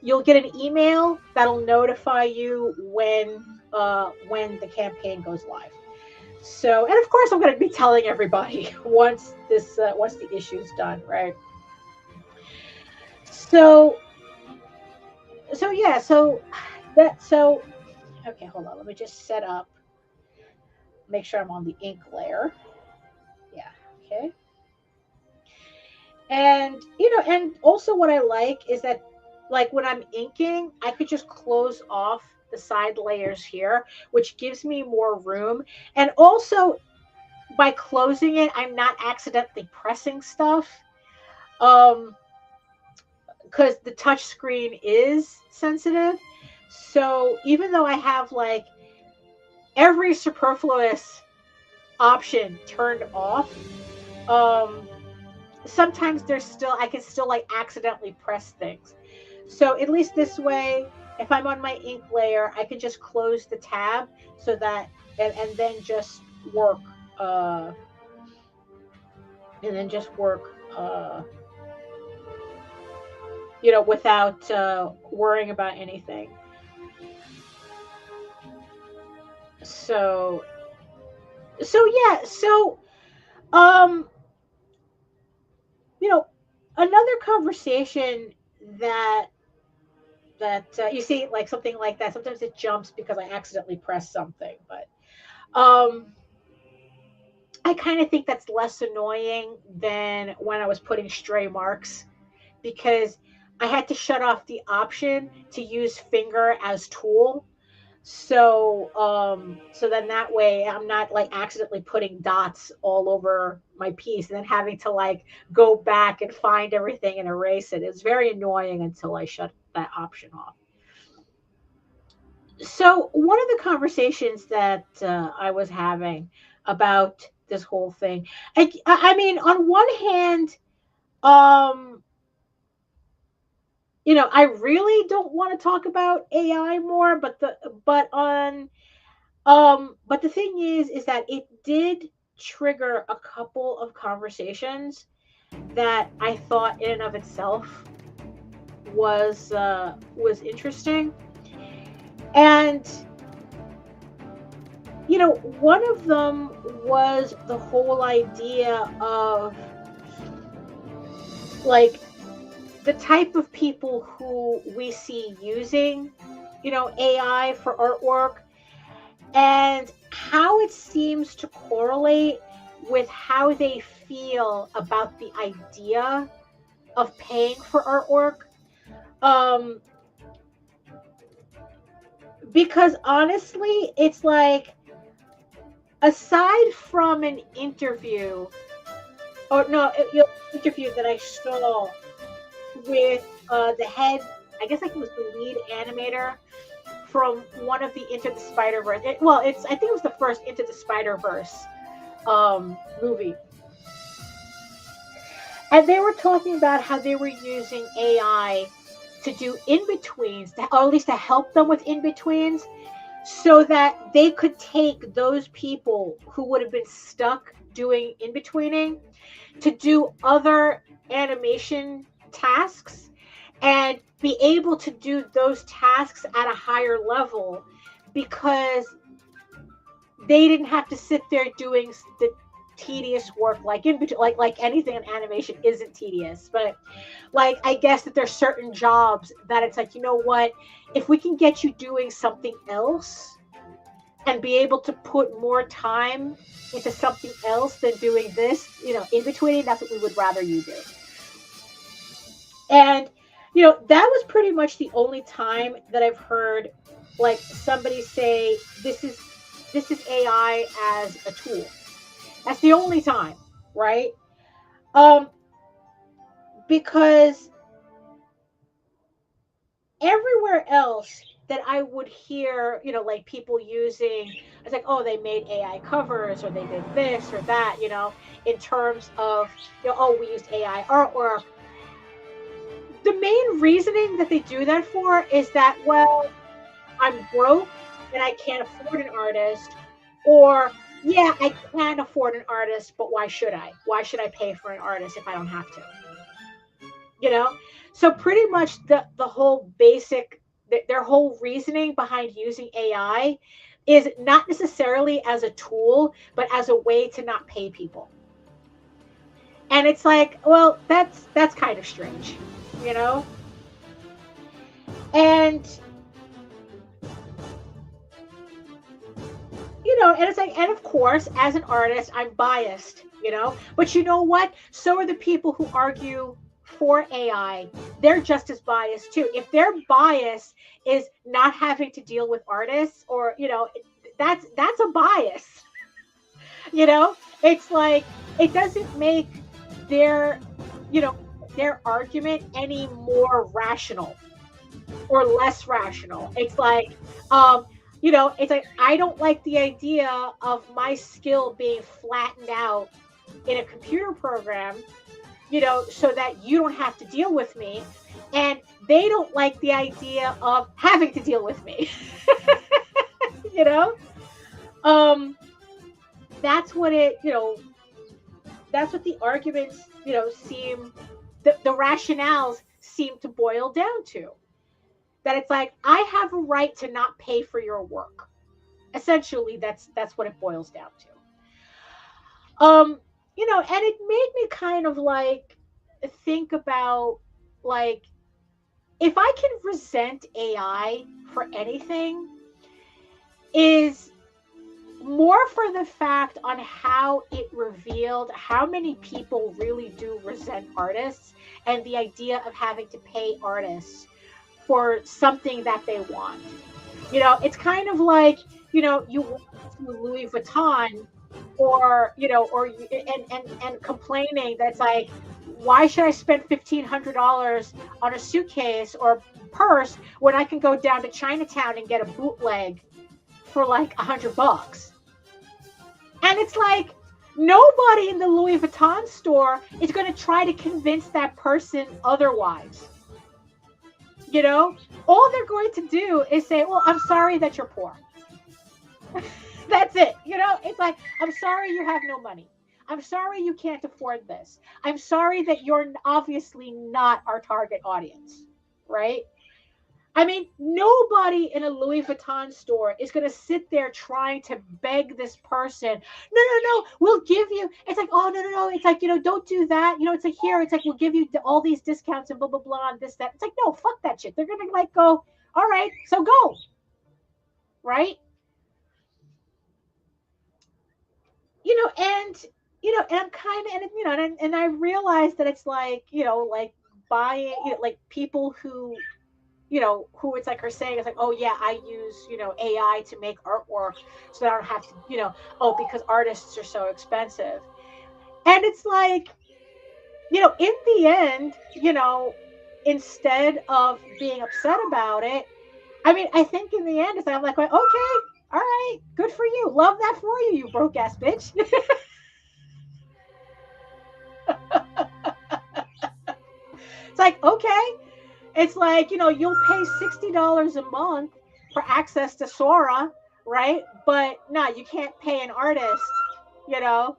You'll get an email that'll notify you when the campaign goes live. So, and of course, I'm going to be telling everybody once the issue's done, right? So okay, hold on. Let me just set up. Make sure I'm on the ink layer. Yeah. Okay. And and also what I like is that, like when I'm inking, I could just close off the side layers here, which gives me more room. And also by closing it, I'm not accidentally pressing stuff. Because the touch screen is sensitive. So even though I have like every superfluous option turned off, sometimes I can still like accidentally press things. So at least this way, if I'm on my ink layer, I can just close the tab so that, and then just work, without worrying about anything. So yeah. So, another conversation that you see, like something like that. Sometimes it jumps because I accidentally press something, but I kind of think that's less annoying than when I was putting stray marks, because I had to shut off the option to use finger as tool. So then that way I'm not like accidentally putting dots all over my piece and then having to like go back and find everything and erase it. It's very annoying until I shut that option off. So one of the conversations that I was having about this whole thing, I mean, on one hand, I really don't want to talk about AI more, but the thing is that it did trigger a couple of conversations that I thought in and of itself was interesting. And one of them was the whole idea of like the type of people who we see using, AI for artwork, and how it seems to correlate with how they feel about the idea of paying for artwork. Because honestly, it's like, aside from an interview, or no, interview that I saw with the head, I guess like it was the lead animator from one of the Into the Spider-Verse. I think it was the first Into the Spider-Verse movie. And they were talking about how they were using AI to do in-betweens, or at least to help them with in-betweens, so that they could take those people who would have been stuck doing in-betweening to do other animation tasks and be able to do those tasks at a higher level, because they didn't have to sit there doing the tedious work, like in between, like anything in animation isn't tedious, but like, I guess that there's certain jobs that it's like, you know what, if we can get you doing something else and be able to put more time into something else than doing this, in between, that's what we would rather you do. And that was pretty much the only time that I've heard like somebody say this is AI as a tool. That's the only time, right? Because everywhere else that I would hear, like people using, it's like, oh, they made AI covers, or they did this or that, in terms of, oh, we used AI artwork. The main reasoning that they do that for is that, well, I'm broke and I can't afford an artist, or yeah, I can afford an artist, but why should I? Why should I pay for an artist if I don't have to? So pretty much the whole basic, their whole reasoning behind using AI is not necessarily as a tool, but as a way to not pay people. And it's like, well, that's kind of strange, And and it's like, and of course, as an artist, I'm biased, but you know what? So are the people who argue for AI. They're just as biased too. If their bias is not having to deal with artists, or that's a bias. It's like, it doesn't make their their argument any more rational or less rational. It's like, it's like, I don't like the idea of my skill being flattened out in a computer program, so that you don't have to deal with me. And they don't like the idea of having to deal with me. That's what it, that's what the arguments, seem, the rationales seem to boil down to. That it's like, I have a right to not pay for your work. Essentially, that's what it boils down to. And it made me kind of like think about, like, if I can resent AI for anything, is more for the fact on how it revealed how many people really do resent artists and the idea of having to pay artists for something that they want. It's kind of like, you want Louis Vuitton, or and complaining that's like, why should I spend $1,500 on a suitcase or purse when I can go down to Chinatown and get a bootleg for like $100? And it's like, nobody in the Louis Vuitton store is going to try to convince that person otherwise. All they're going to do is say, well, I'm sorry that you're poor. That's it. It's like, I'm sorry you have no money. I'm sorry you can't afford this. I'm sorry that you're obviously not our target audience, right? I mean, nobody in a Louis Vuitton store is going to sit there trying to beg this person, no, we'll give you. It's like, oh, no. It's like, don't do that. It's like, here, it's like, we'll give you all these discounts and blah, blah, blah, and this, that. It's like, no, fuck that shit. They're going to like go, all right, so go. Right? and and I'm kind of, and and I realized that it's like, like buying, like people who, who it's like are saying, it's like, oh yeah, I use, AI to make artwork so that I don't have to, oh, because artists are so expensive. And it's like, in the end, instead of being upset about it, I mean, I think in the end, it's like, I'm like, okay, all right, good for you. Love that for you, you broke ass bitch. It's like, okay. It's like, you'll pay $60 a month for access to Sora, right? But no, you can't pay an artist, you know,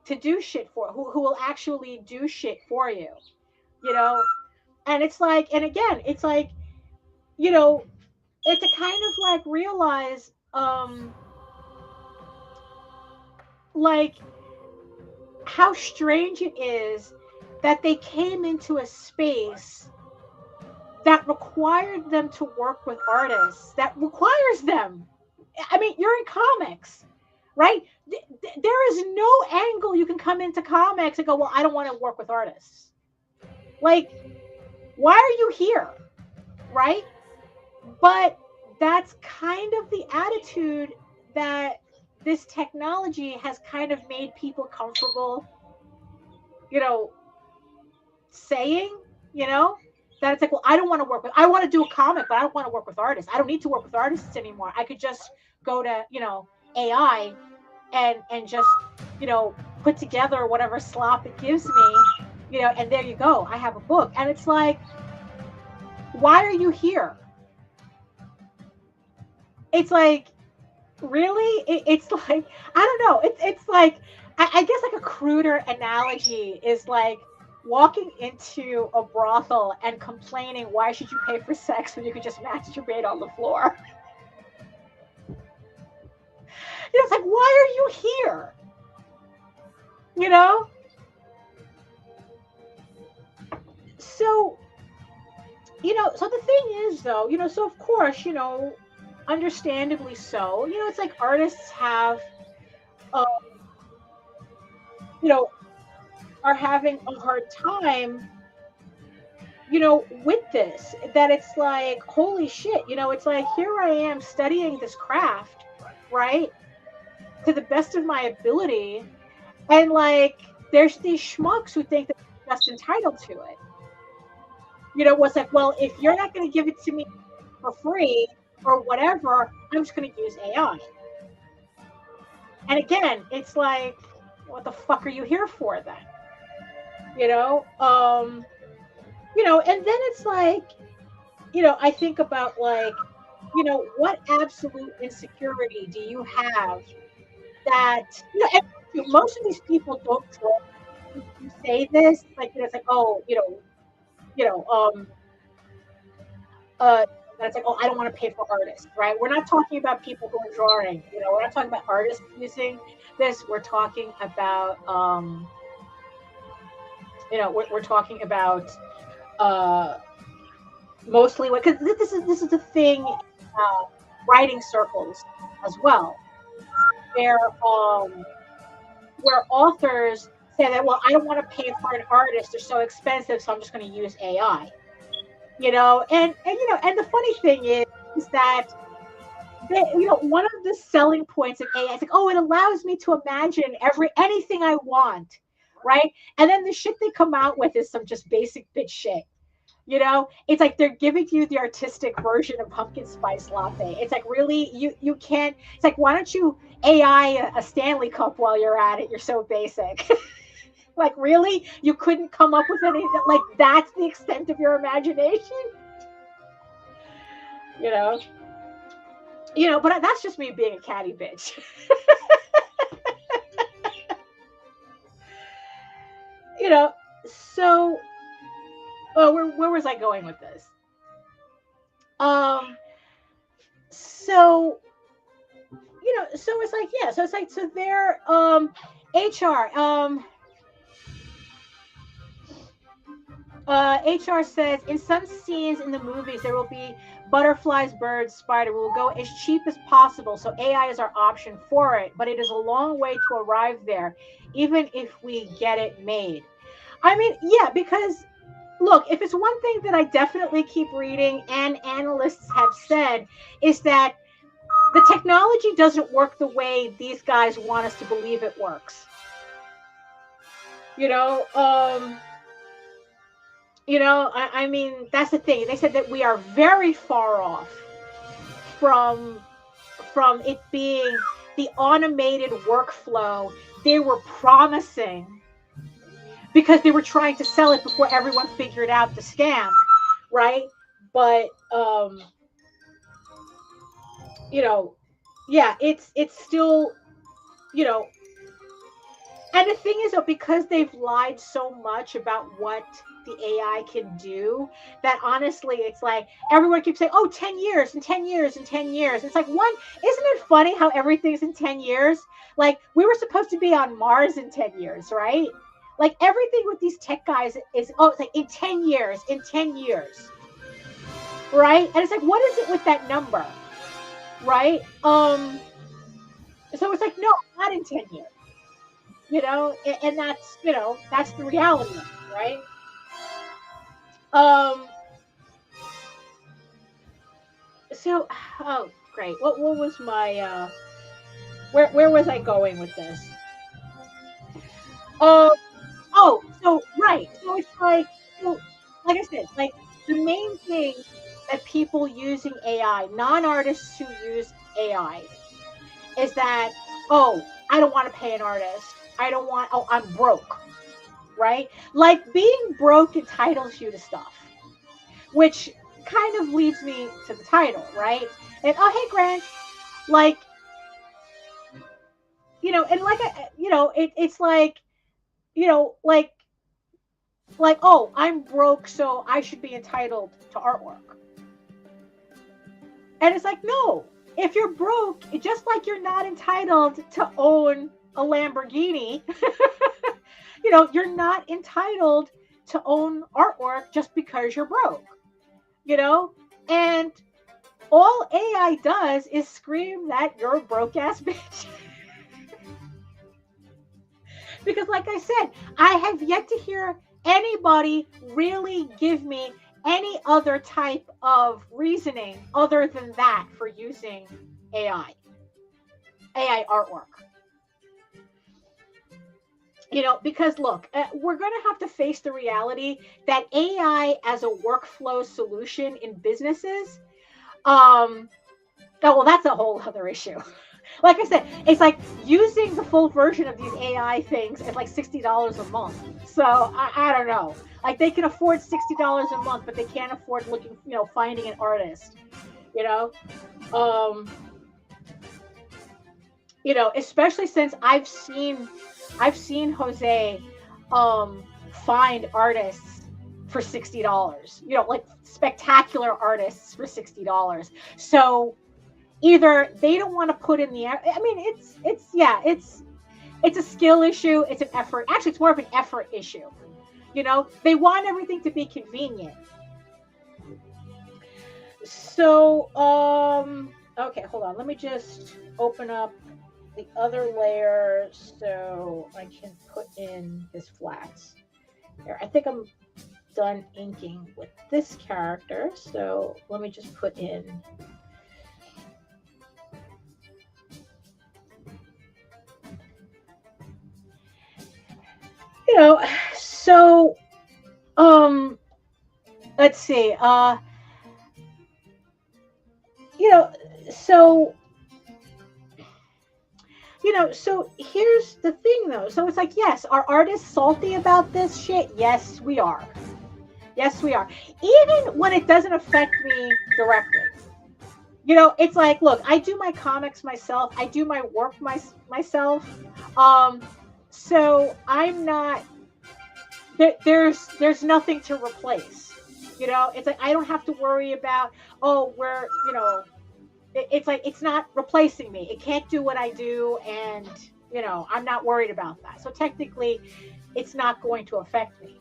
to do shit for who will actually do shit for you, you know? And it's like, and again, it's like, you know, it's a kind of like realize, like how strange it is that they came into a space that required them to work with artists, that requires them. I mean, you're in comics, right? There is no angle you can come into comics and go, well, I don't want to work with artists. Like, why are you here? Right? But that's kind of the attitude that this technology has kind of made people comfortable, you know, saying, you know, that it's like, well, I don't want to work with, I want to do a comic, but I don't want to work with artists. I don't need to work with artists anymore. I could just go to, AI and just, put together whatever slop it gives me, and there you go. I have a book. And it's like, why are you here? It's like, really? It's like, I don't know. It's like, I guess like a cruder analogy is like walking into a brothel and complaining, why should you pay for sex when you could just masturbate on the floor? It's like, why are you here? You know? So, so the thing is though, so of course, understandably so, it's like artists have, um, you know, are having a hard time, with this, that it's like, holy shit, it's like, here I am studying this craft, right? To the best of my ability. And like, there's these schmucks who think that they're just entitled to it. What's like, well, if you're not going to give it to me for free or whatever, I'm just going to use AI. And again, it's like, what the fuck are you here for then? And then it's like, I think about like, what absolute insecurity do you have that, and most of these people don't say this, like, it's like, oh, you know, um, that's like, oh, I don't want to pay for artists, right? We're not talking about people who are drawing, we're not talking about artists using this. We're talking about, we're talking about, mostly what, because this is a thing, writing circles as well, where authors say that, well, I don't want to pay for an artist, they're so expensive, so I'm just going to use AI. And the funny thing is that one of the selling points of AI is like, oh, it allows me to imagine anything I want, right? And then the shit they come out with is some just basic bitch shit. It's like they're giving you the artistic version of pumpkin spice latte. It's like, really, you can't. It's like, why don't you AI a Stanley Cup while you're at it? You're so basic. Like, really, you couldn't come up with anything? Like, that's the extent of your imagination. But that's just me being a catty bitch. So, where was I going with this? So, so it's like, yeah, so it's like, so they're, HR, HR says, in some scenes in the movies, there will be butterflies, birds, spider. We will go as cheap as possible. So AI is our option for it, but it is a long way to arrive there, even if we get it made. I mean, yeah, because look, if it's one thing that I definitely keep reading and analysts have said is that the technology doesn't work the way these guys want us to believe it works. You know, I mean, that's the thing. They said that we are very far off from it being the automated workflow they were promising because they were trying to sell it before everyone figured out the scam, right? But yeah, it's still, and the thing is, though, because they've lied so much about what the AI can do, that honestly, it's like everyone keeps saying, oh, 10 years and 10 years and 10 years. It's like, isn't it funny how everything's in 10 years? Like, we were supposed to be on Mars in 10 years, right? Like, everything with these tech guys is, it's like in 10 years, right? And it's like, what is it with that number, right? So it's like, no, not in 10 years. And that's, that's the reality, right? So, oh, great. What was my, where was I going with this? So, right. So it's like, like I said, like the main thing that people using AI, non-artists who use AI, is that, I don't want to pay an artist. I'm broke, right? Like being broke entitles you to stuff, which kind of leads me to the title, right? And hey, Grant, like, and like, it's like, like, I'm broke, so I should be entitled to artwork. And it's like, no, if you're broke, just like you're not entitled to own a Lamborghini, you're not entitled to own artwork just because you're broke, and all AI does is scream that you're a broke ass bitch. Because like I said, I have yet to hear anybody really give me any other type of reasoning other than that for using AI artwork. Because look, we're going to have to face the reality that AI as a workflow solution in businesses, that's a whole other issue. Like I said, it's like using the full version of these AI things is like $60 a month. So I don't know. Like they can afford $60 a month, but they can't afford finding an artist. Especially since I've seen Jose find artists for $60. Like spectacular artists for $60. So either they don't want to put in the, I mean, it's a skill issue. It's an effort. Actually, it's more of an effort issue. They want everything to be convenient. So, okay, hold on. Let me just open up the other layer so I can put in his flats. Here, I think I'm done inking with this character. So let me just put in. So, let's see, so here's the thing though. So it's like, yes, are artists salty about this shit? Yes, we are. Yes, we are. Even when it doesn't affect me directly. It's like, look, I do my comics myself. I do my work myself. So I'm not, there's nothing to replace, it's like, I don't have to worry about, it's like, it's not replacing me. It can't do what I do. And, I'm not worried about that. So technically it's not going to affect me.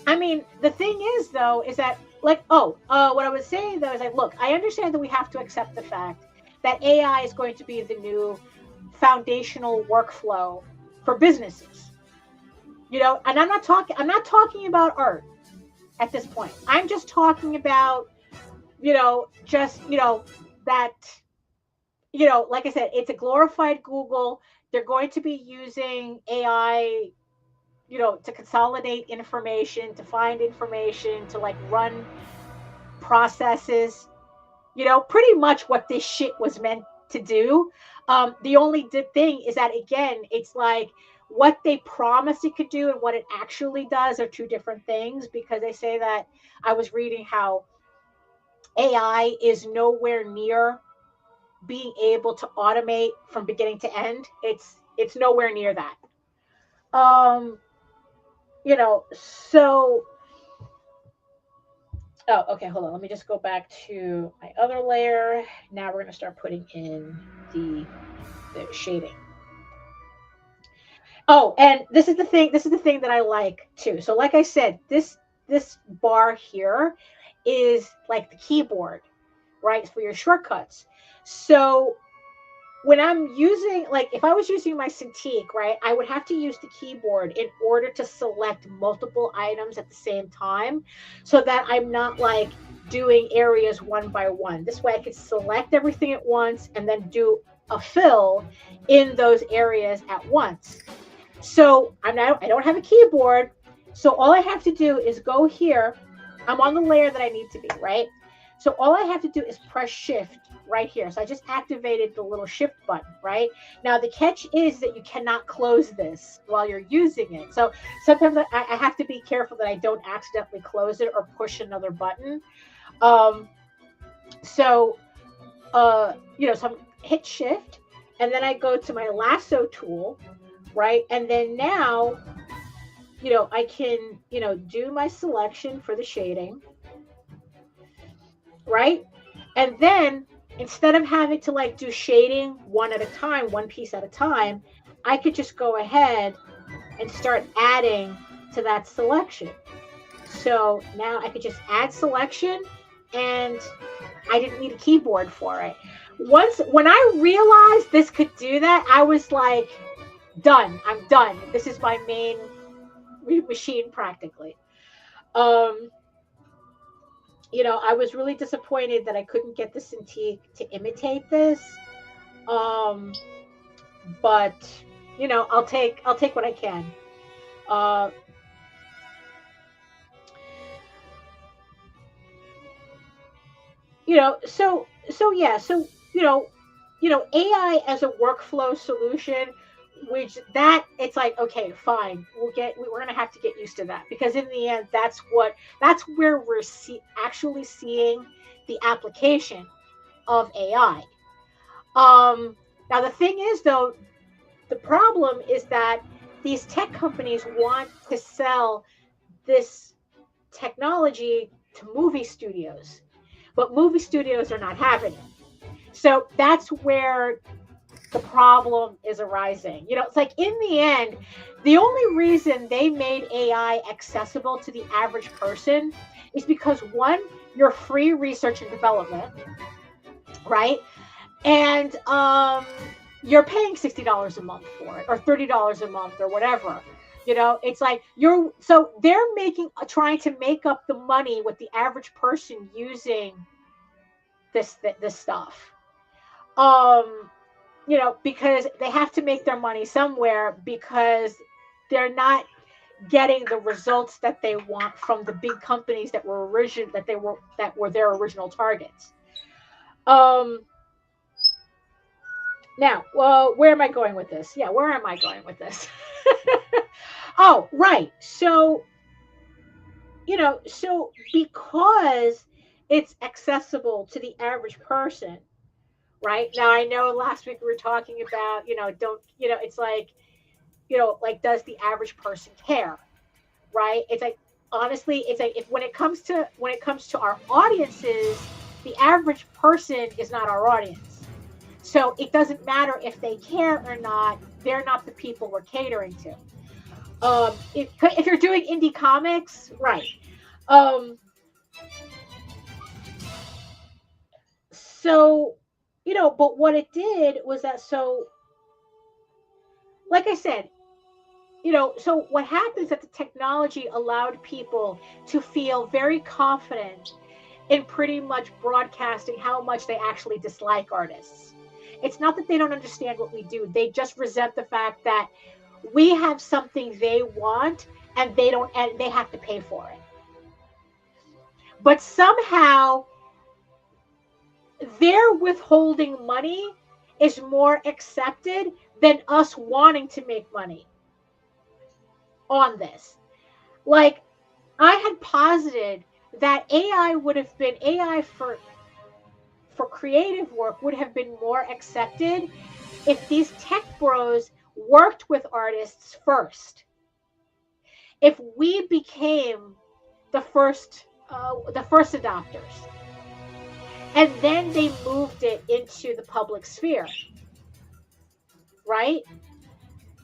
I mean, the thing is, though, is that, like, what I was saying, though, is like, look, I understand that we have to accept the fact that AI is going to be the new foundational workflow for businesses. You know, and I'm not talking about art at this point. I'm just talking about, you know, that, you know, like I said, it's a glorified Google. They're going to be using AI, you know, to consolidate information, to find information, to like run processes, you know, pretty much what this shit was meant to do. The only thing is that, again, it's like what they promised it could do and what it actually does are two different things, because they say that, I was reading how AI is nowhere near being able to automate from beginning to end. It's nowhere near that. You know, so okay, hold on. Let me just go back to my other layer. Now we're going to start putting in the shading. Oh, and this is the thing that I like too. So like I said, this bar here is like the keyboard, right, for your shortcuts. So when I'm using, like, if I was using my Cintiq, right, I would have to use the keyboard in order to select multiple items at the same time, so that I'm not like doing areas one by one. This way I could select everything at once and then do a fill in those areas at once. So I don't have a keyboard. So all I have to do is go here. I'm on the layer that I need to be, right? So all I have to do is press shift right here. So I just activated the little shift button, right? Now the catch is that you cannot close this while you're using it. So sometimes I have to be careful that I don't accidentally close it or push another button. So I'm hit shift, and then I go to my lasso tool, right? And then now, you know, I can, you know, do my selection for the shading, right? And then instead of having to like do shading one at a time, one piece at a time, I could just go ahead and start adding to that selection. So now I could just add selection, and I didn't need a keyboard for it. When I realized this could do that, I was like, done. I'm done. This is my main machine practically. You know, I was really disappointed that I couldn't get the Cintiq to imitate this. But you know, I'll take what I can. You know, so yeah, so you know, AI as a workflow solution, which that it's like, okay, fine, we're gonna have to get used to that, because in the end, that's where we're actually seeing the application of AI. Now the thing is, though, the problem is that these tech companies want to sell this technology to movie studios, but movie studios are not having it. So that's where the problem is arising. You know, it's like, in the end, the only reason they made AI accessible to the average person is because, one, you're free research and development, right? And you're paying $60 a month for it, or $30 a month, or whatever. You know, it's like so they're trying to make up the money with the average person using this stuff. You know, because they have to make their money somewhere, because they're not getting the results that they want from the big companies that were their original targets. Now, well, where am I going with this? Yeah, where am I going with this? Oh, right. So, you know, so because it's accessible to the average person, right? Now, I know last week we were talking about, you know, it's like, you know, like, does the average person care, right? It's like, honestly, it's like, when it comes to our audiences, the average person is not our audience. So it doesn't matter if they care or not. They're not the people we're catering to. If you're doing indie comics, right. Um, so, but what it did was that, so, like I said, so what happens is that the technology allowed people to feel very confident in pretty much broadcasting how much they actually dislike artists. It's not that they don't understand what we do. They just resent the fact that we have something they want and they don't, and they have to pay for it. But somehow their withholding money is more accepted than us wanting to make money on this. Like, I had posited that AI for creative work would have been more accepted if these tech bros worked with artists first. If we became the first adopters, and then they moved it into the public sphere, right?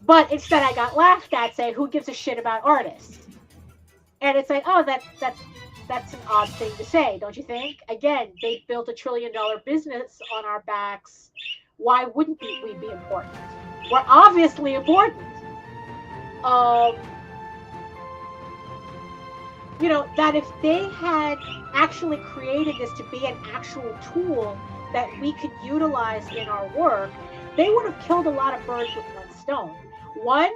But instead, I got laughed at, saying, "Who gives a shit about artists?" And it's like, oh, that's an odd thing to say, don't you think? Again, they built $1 trillion business on our backs. Why wouldn't we be important? We're obviously important. That if they had actually created this to be an actual tool that we could utilize in our work, they would have killed a lot of birds with one stone. One,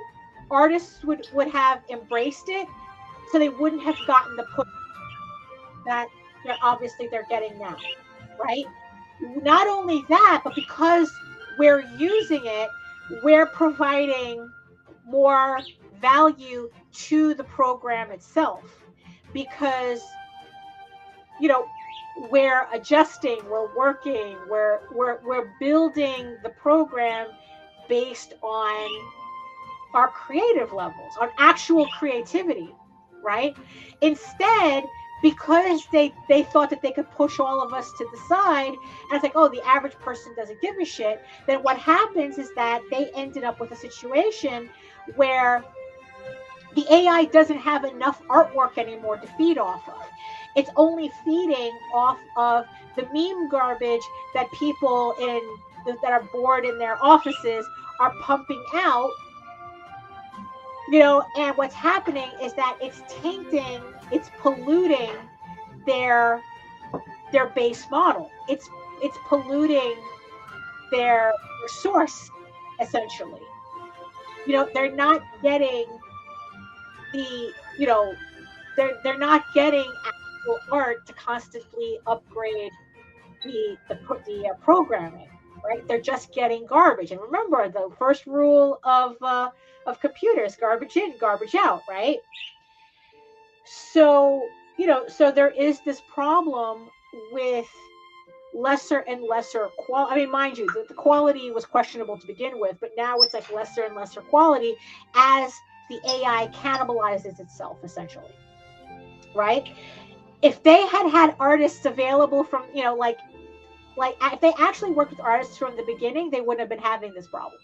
artists would have embraced it, so they wouldn't have gotten the push that they're getting now, right? Not only that, but because we're using it, we're providing more value to the program itself, because we're adjusting, we're working, we're building the program based on our creative levels, on actual creativity, right? Instead, because they thought that they could push all of us to the side, and it's like, oh, the average person doesn't give a shit, then what happens is that they ended up with a situation where the AI doesn't have enough artwork anymore to feed off of. It's only feeding off of the meme garbage that people that are bored in their offices are pumping out. And what's happening is that it's tainting, it's polluting their base model. It's polluting their source, essentially. They're not getting they're not getting actual art to constantly upgrade the programming, right? They're just getting garbage. And remember, the first rule of computers: garbage in, garbage out, right? So so there is this problem with lesser and lesser quality. I mean, mind you, the quality was questionable to begin with, but now it's like lesser and lesser quality as the AI cannibalizes itself, essentially, right? If they had artists available from, like if they actually worked with artists from the beginning, they wouldn't have been having this problem,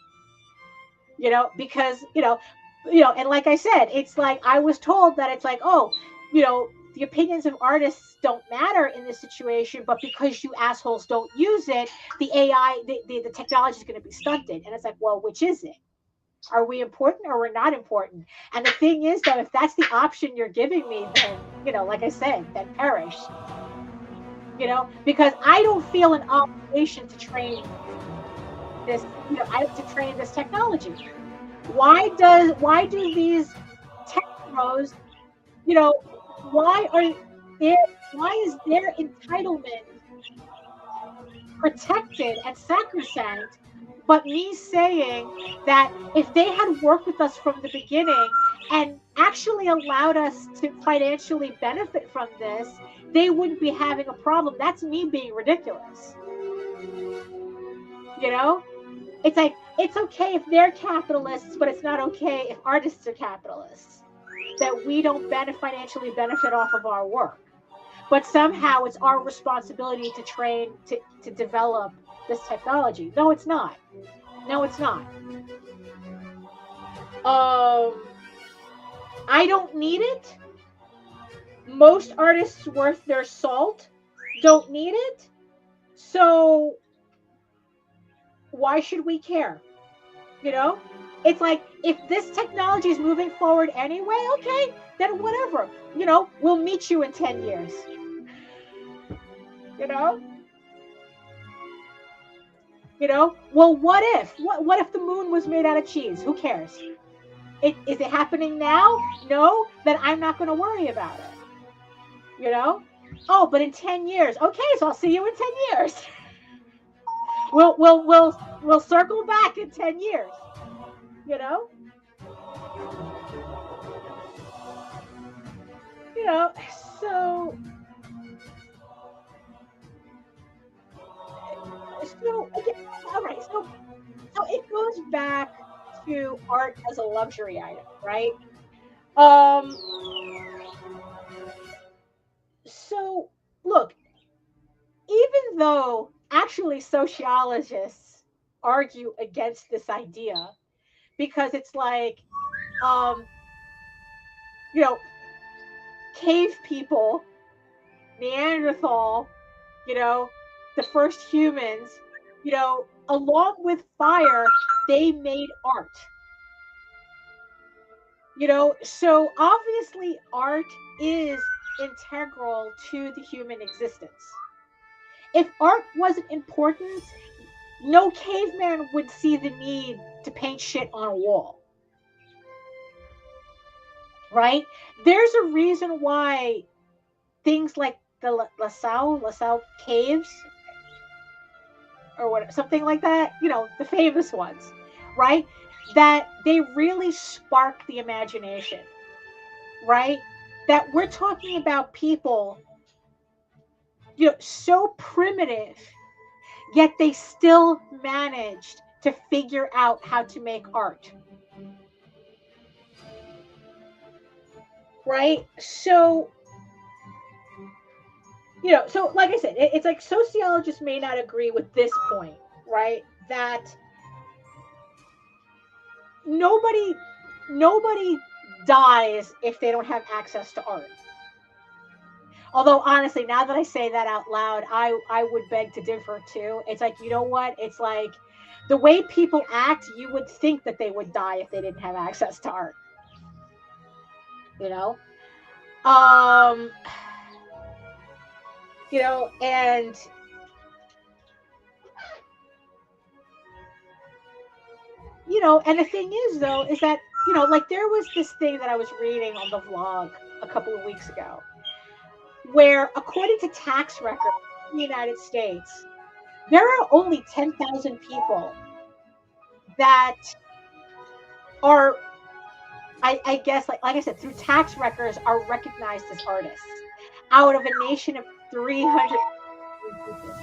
because, and like I said, it's like, I was told that it's like, oh, the opinions of artists don't matter in this situation, but because you assholes don't use it, the AI, the technology is going to be stunted. And it's like, well, which is it? Are we important or we're not important? And the thing is, though, if that's the option you're giving me, then, like I said, then perish. Because I don't feel an obligation to train this, to train this technology. Why do these tech pros, why is their entitlement protected and sacrosanct, but me saying that if they had worked with us from the beginning and actually allowed us to financially benefit from this, they wouldn't be having a problem? That's me being ridiculous. It's like, it's okay if they're capitalists, but it's not okay if artists are capitalists, that we don't financially benefit off of our work. But somehow it's our responsibility to train, to develop this technology. No, it's not. No, it's not. I don't need it. Most artists worth their salt don't need it. So why should we care? You know? It's like, if this technology is moving forward anyway, okay, then whatever. You know, we'll meet you in 10 years. You know? You know? Well, what if? What if the moon was made out of cheese? Who cares? Is it happening now? No? Then I'm not going to worry about it. You know? Oh, but in 10 years. Okay, so I'll see you in 10 years. We'll circle back in 10 years. You know? You know, so again, all right, so it goes back to art as a luxury item, right? Um, so look, even though actually sociologists argue against this idea, because it's like, um, you know, cave people, Neanderthal, you know, the first humans, you know, along with fire, they made art. You know, so obviously art is integral to the human existence. If art wasn't important, no caveman would see the need to paint shit on a wall. Right? There's a reason why things like the LaSalle caves, or what, something like that, you know, the famous ones, right? That they really spark the imagination, right? That we're talking about people, you know, so primitive, yet they still managed to figure out how to make art. Right? So, you know, so like I said, it's like sociologists may not agree with this point, right? That nobody dies if they don't have access to art. Although honestly, now that I say that out loud, I would beg to differ too. It's like, you know what? It's like the way people act, you would think that they would die if they didn't have access to art. You know? Um you know, and you know, and the thing is though, is that, you know, like there was this thing that I was reading on the vlog a couple of weeks ago, where according to tax records in the United States, there are only 10,000 people that are, I guess, like I said, through tax records, are recognized as artists out of a nation of 300 people.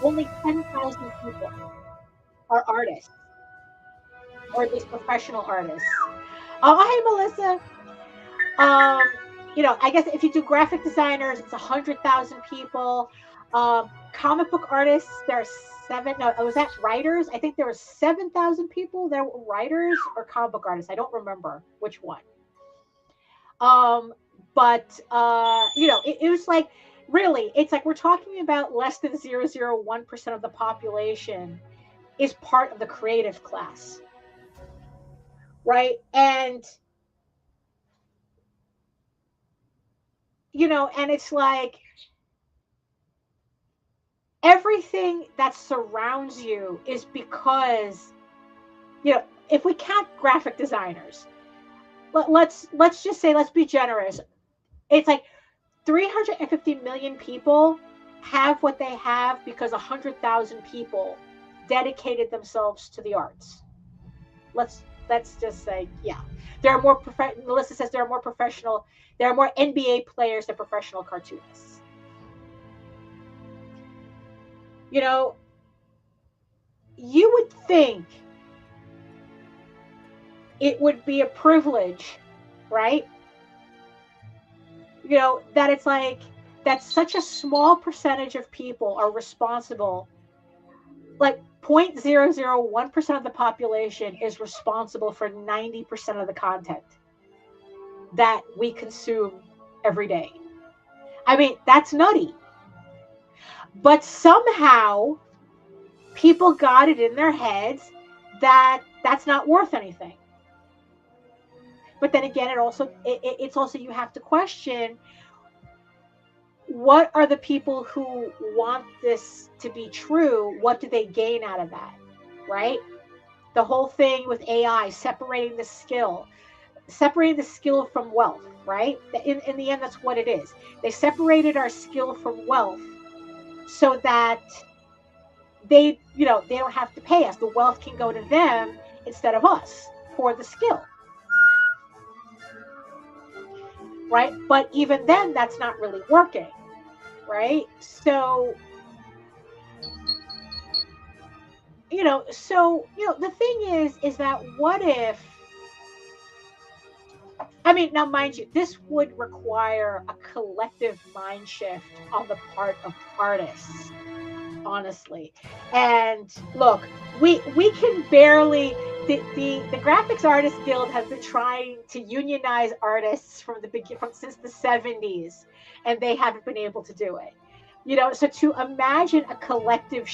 Only 10,000 people are artists, or at least professional artists. Oh, hey, Melissa. Um, you know, I guess if you do graphic designers, it's 100,000 people. Comic book artists, there are seven. No, was that writers? I think there were 7,000 people that were writers or comic book artists. I don't remember which one. But you know, it was like, really, it's like we're talking about less than 0.001% of the population is part of the creative class, right? And you know, and it's like everything that surrounds you is because, you know, if we count graphic designers, let's just say, let's be generous, it's like 350 million people have what they have because 100,000 people dedicated themselves to the arts. Let's just say, yeah, there are more Melissa says there are more professional, there are more NBA players than professional cartoonists. You know, you would think it would be a privilege, right? You know, that it's like that such a small percentage of people are responsible, like 0.001% of the population is responsible for 90% of the content. that we consume every day. I mean, that's nutty. But somehow people got it in their heads that that's not worth anything. But then again, it's also, you have to question, what are the people who want this to be true? What do they gain out of that, right? The whole thing with AI, separating the skill from wealth, right? In the end, that's what it is. They separated our skill from wealth so that they don't have to pay us. The wealth can go to them instead of us for the skill, right? But even then, that's not really working, right? So, the thing is that what if, I mean, now mind you, this would require a collective mind shift on the part of artists, honestly. And look, we can barely, the Graphics Artists Guild has been trying to unionize artists since the 70s, and they haven't been able to do it. So to imagine a collective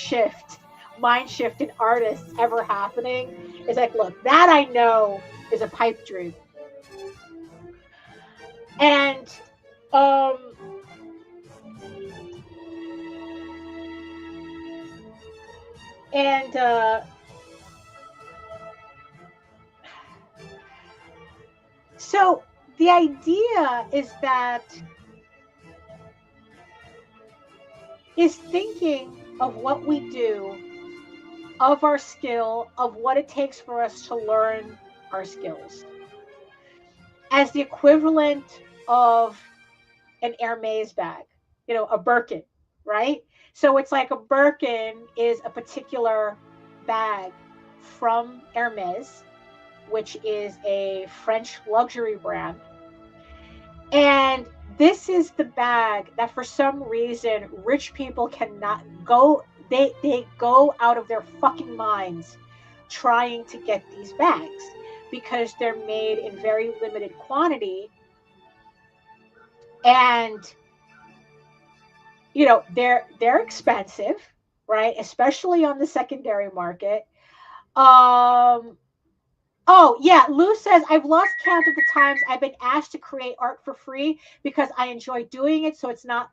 mind shift in artists ever happening is like, look, that I know is a pipe dream. And so the idea is thinking of what we do, of our skill, of what it takes for us to learn our skills, as the equivalent of an Hermes bag, a Birkin, right? So it's like a Birkin is a particular bag from Hermes, which is a French luxury brand. And this is the bag that for some reason rich people cannot go, they go out of their fucking minds trying to get these bags because they're made in very limited quantity. And they're expensive, right? Especially on the secondary market. Oh yeah, Lou says, I've lost count of the times I've been asked to create art for free because I enjoy doing it, so it's not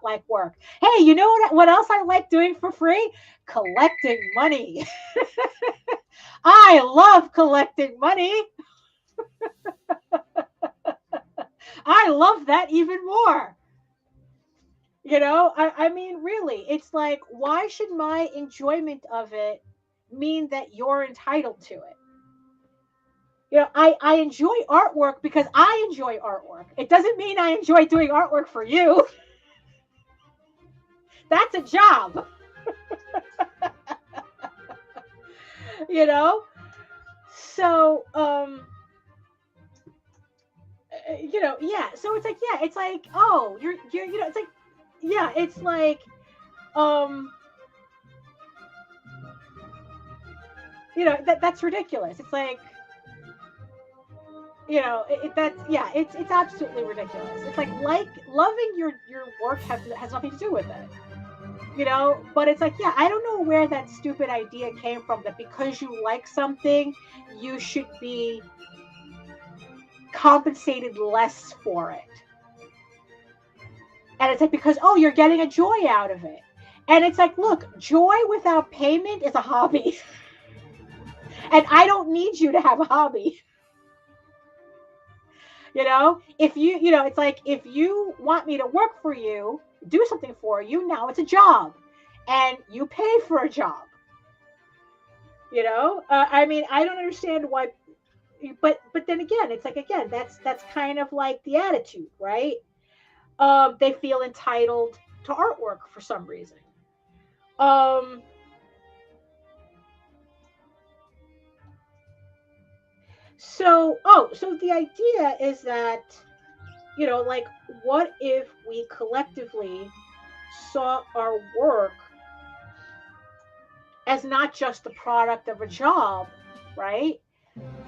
like work. Hey, you know what else I like doing for free? Collecting money. I love collecting money. I love that even more. I mean, really, it's like, why should my enjoyment of it mean that you're entitled to it? I enjoy artwork because I enjoy artwork. It doesn't mean I enjoy doing artwork for you. That's a job. So, yeah. So it's like, yeah, it's like, oh, you're, it's like, yeah, it's like, that's ridiculous. It's like, it's absolutely ridiculous. It's like loving your work has nothing to do with it, but it's like, yeah, I don't know where that stupid idea came from, that because you like something, you should be compensated less for it. And it's like, because, oh, you're getting a joy out of it. And it's like, look, joy without payment is a hobby. And I don't need you to have a hobby. If you, it's like, if you want me to work for you, do something for you, now it's a job. And you pay for a job. I mean, I don't understand why, but then again, it's like, again, that's kind of like the attitude, right? They feel entitled to artwork for some reason. So the idea is that, like, what if we collectively saw our work as not just the product of a job, right?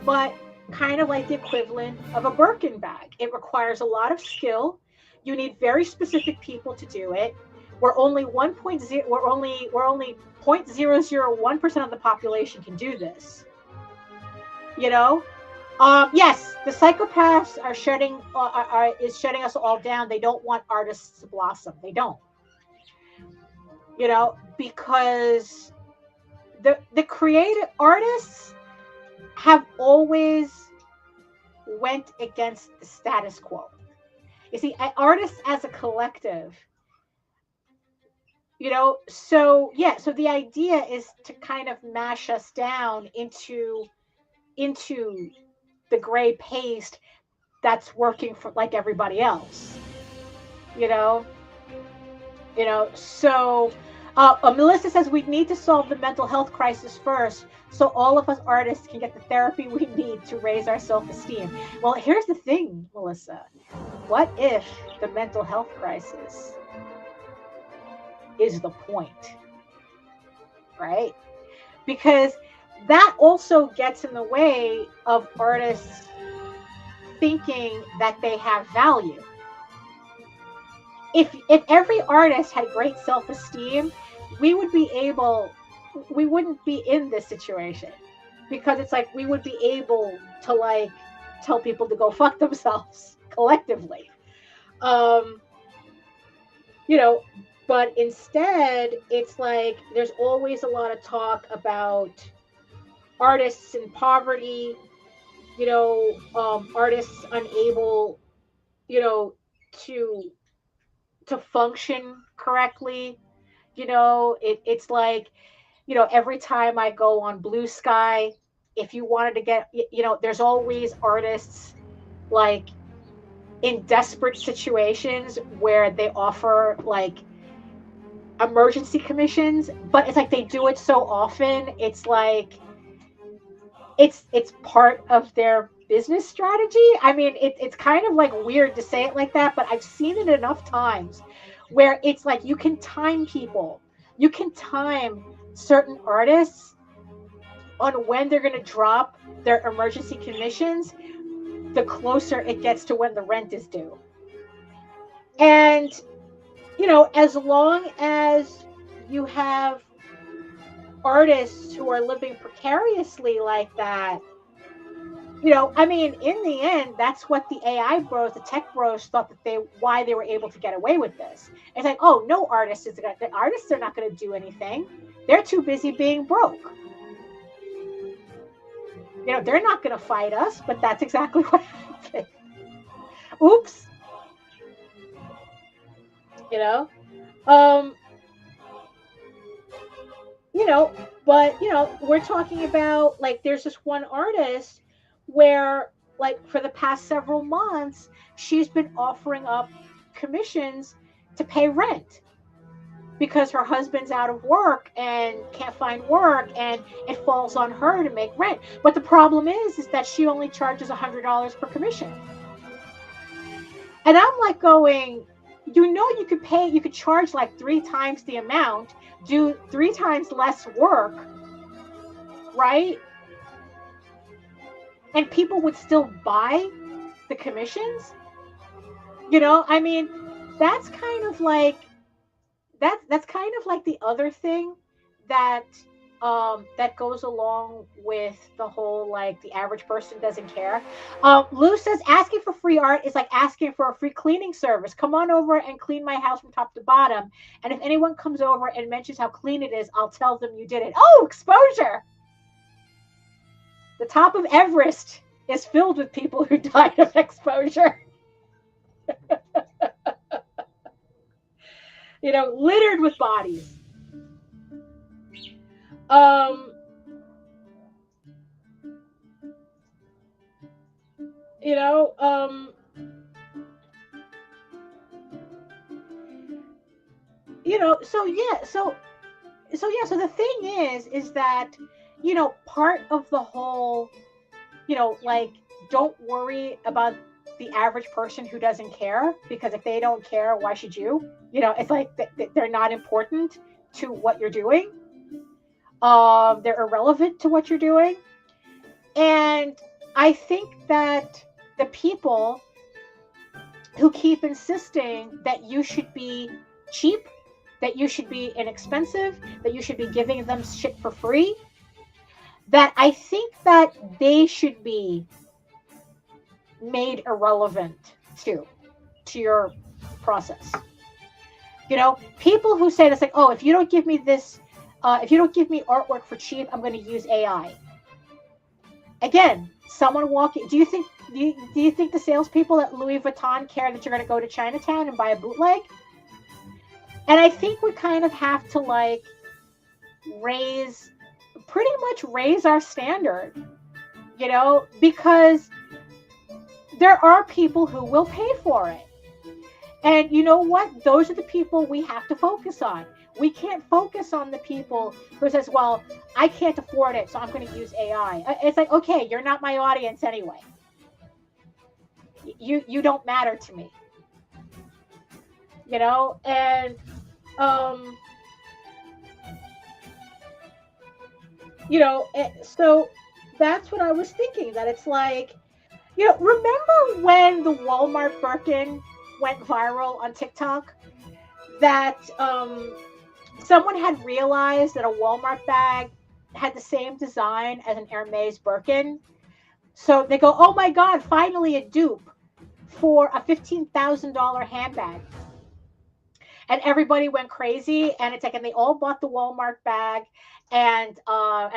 But kind of like the equivalent of a Birkin bag. It requires a lot of skill. You need very specific people to do it. We're only 0.001% of the population can do this. You know, yes, the psychopaths are shutting us all down. They don't want artists to blossom. They don't. You know, because the creative artists have always went against the status quo. You see, artists as a collective, you know, so the idea is to kind of mash us down into the gray paste that's working for like everybody else, you know. So Melissa says we need to solve the mental health crisis first, so all of us artists can get the therapy we need to raise our self-esteem. Well, here's the thing, Melissa. What if the mental health crisis is the point, right? Because that also gets in the way of artists thinking that they have value. If every artist had great self-esteem, we wouldn't be in this situation, because it's like we would be able to like tell people to go fuck themselves collectively. You know, but instead it's like there's always a lot of talk about artists in poverty, you know, artists unable, you know, to function correctly. You know, it's like, you know, every time I go on Blue Sky, if you wanted to get, you know, there's always artists like in desperate situations where they offer like emergency commissions, but it's like they do it so often, it's like it's part of their business strategy. I mean, it's kind of like weird to say it like that, but I've seen it enough times where it's like you can time people. You can time certain artists on when they're going to drop their emergency commissions the closer it gets to when the rent is due. And, you know, as long as you have artists who are living precariously like that, you know, I mean, in the end, that's what the AI bros, the tech bros thought why they were able to get away with this. It's like, oh, no artist is the artists are not going to do anything. They're too busy being broke. You know, they're not going to fight us, but that's exactly what happened. Oops. You know, you know, but, you know, we're talking about like there's this one artist where like for the past several months, she's been offering up commissions to pay rent because her husband's out of work and can't find work, and it falls on her to make rent. But the problem is that she only charges $100 per commission. And I'm like going, you know, you could charge like 3 times the amount, do 3 times less work, right? And people would still buy the commissions. You know, I mean, that's kind of like that's kind of like the other thing that that goes along with the whole like the average person doesn't care. Lou says asking for free art is like asking for a free cleaning service. Come on over and clean my house from top to bottom, and if anyone comes over and mentions how clean it is, I'll tell them you did it. Oh, exposure! The top of Everest is filled with people who died of exposure. You know, littered with bodies. You know, you know, so the thing is that, you know, part of the whole, you know, like, don't worry about the average person who doesn't care, because if they don't care, why should you? You know, it's like they're not important to what you're doing. They're irrelevant to what you're doing. And I think that the people who keep insisting that you should be cheap, that you should be inexpensive, that you should be giving them shit for free, that I think that they should be made irrelevant to your process. You know, people who say this, like, oh, if you don't give me this, if you don't give me artwork for cheap, I'm going to use AI. Again, someone walking. Do you think the salespeople at Louis Vuitton care that you're going to go to Chinatown and buy a bootleg? And I think we kind of have to like pretty much raise our standard, you know, because there are people who will pay for it. And you know what? Those are the people we have to focus on. We can't focus on the people who says, well, I can't afford it, so I'm going to use AI. It's like, okay, you're not my audience anyway. You don't matter to me. You know, and you know, so that's what I was thinking, that it's like, you know, remember when the Walmart Birkin went viral on TikTok, that someone had realized that a Walmart bag had the same design as an Hermes Birkin. So they go, oh my God, finally a dupe for a $15,000 handbag. And everybody went crazy, and it's like, and they all bought the Walmart bag, and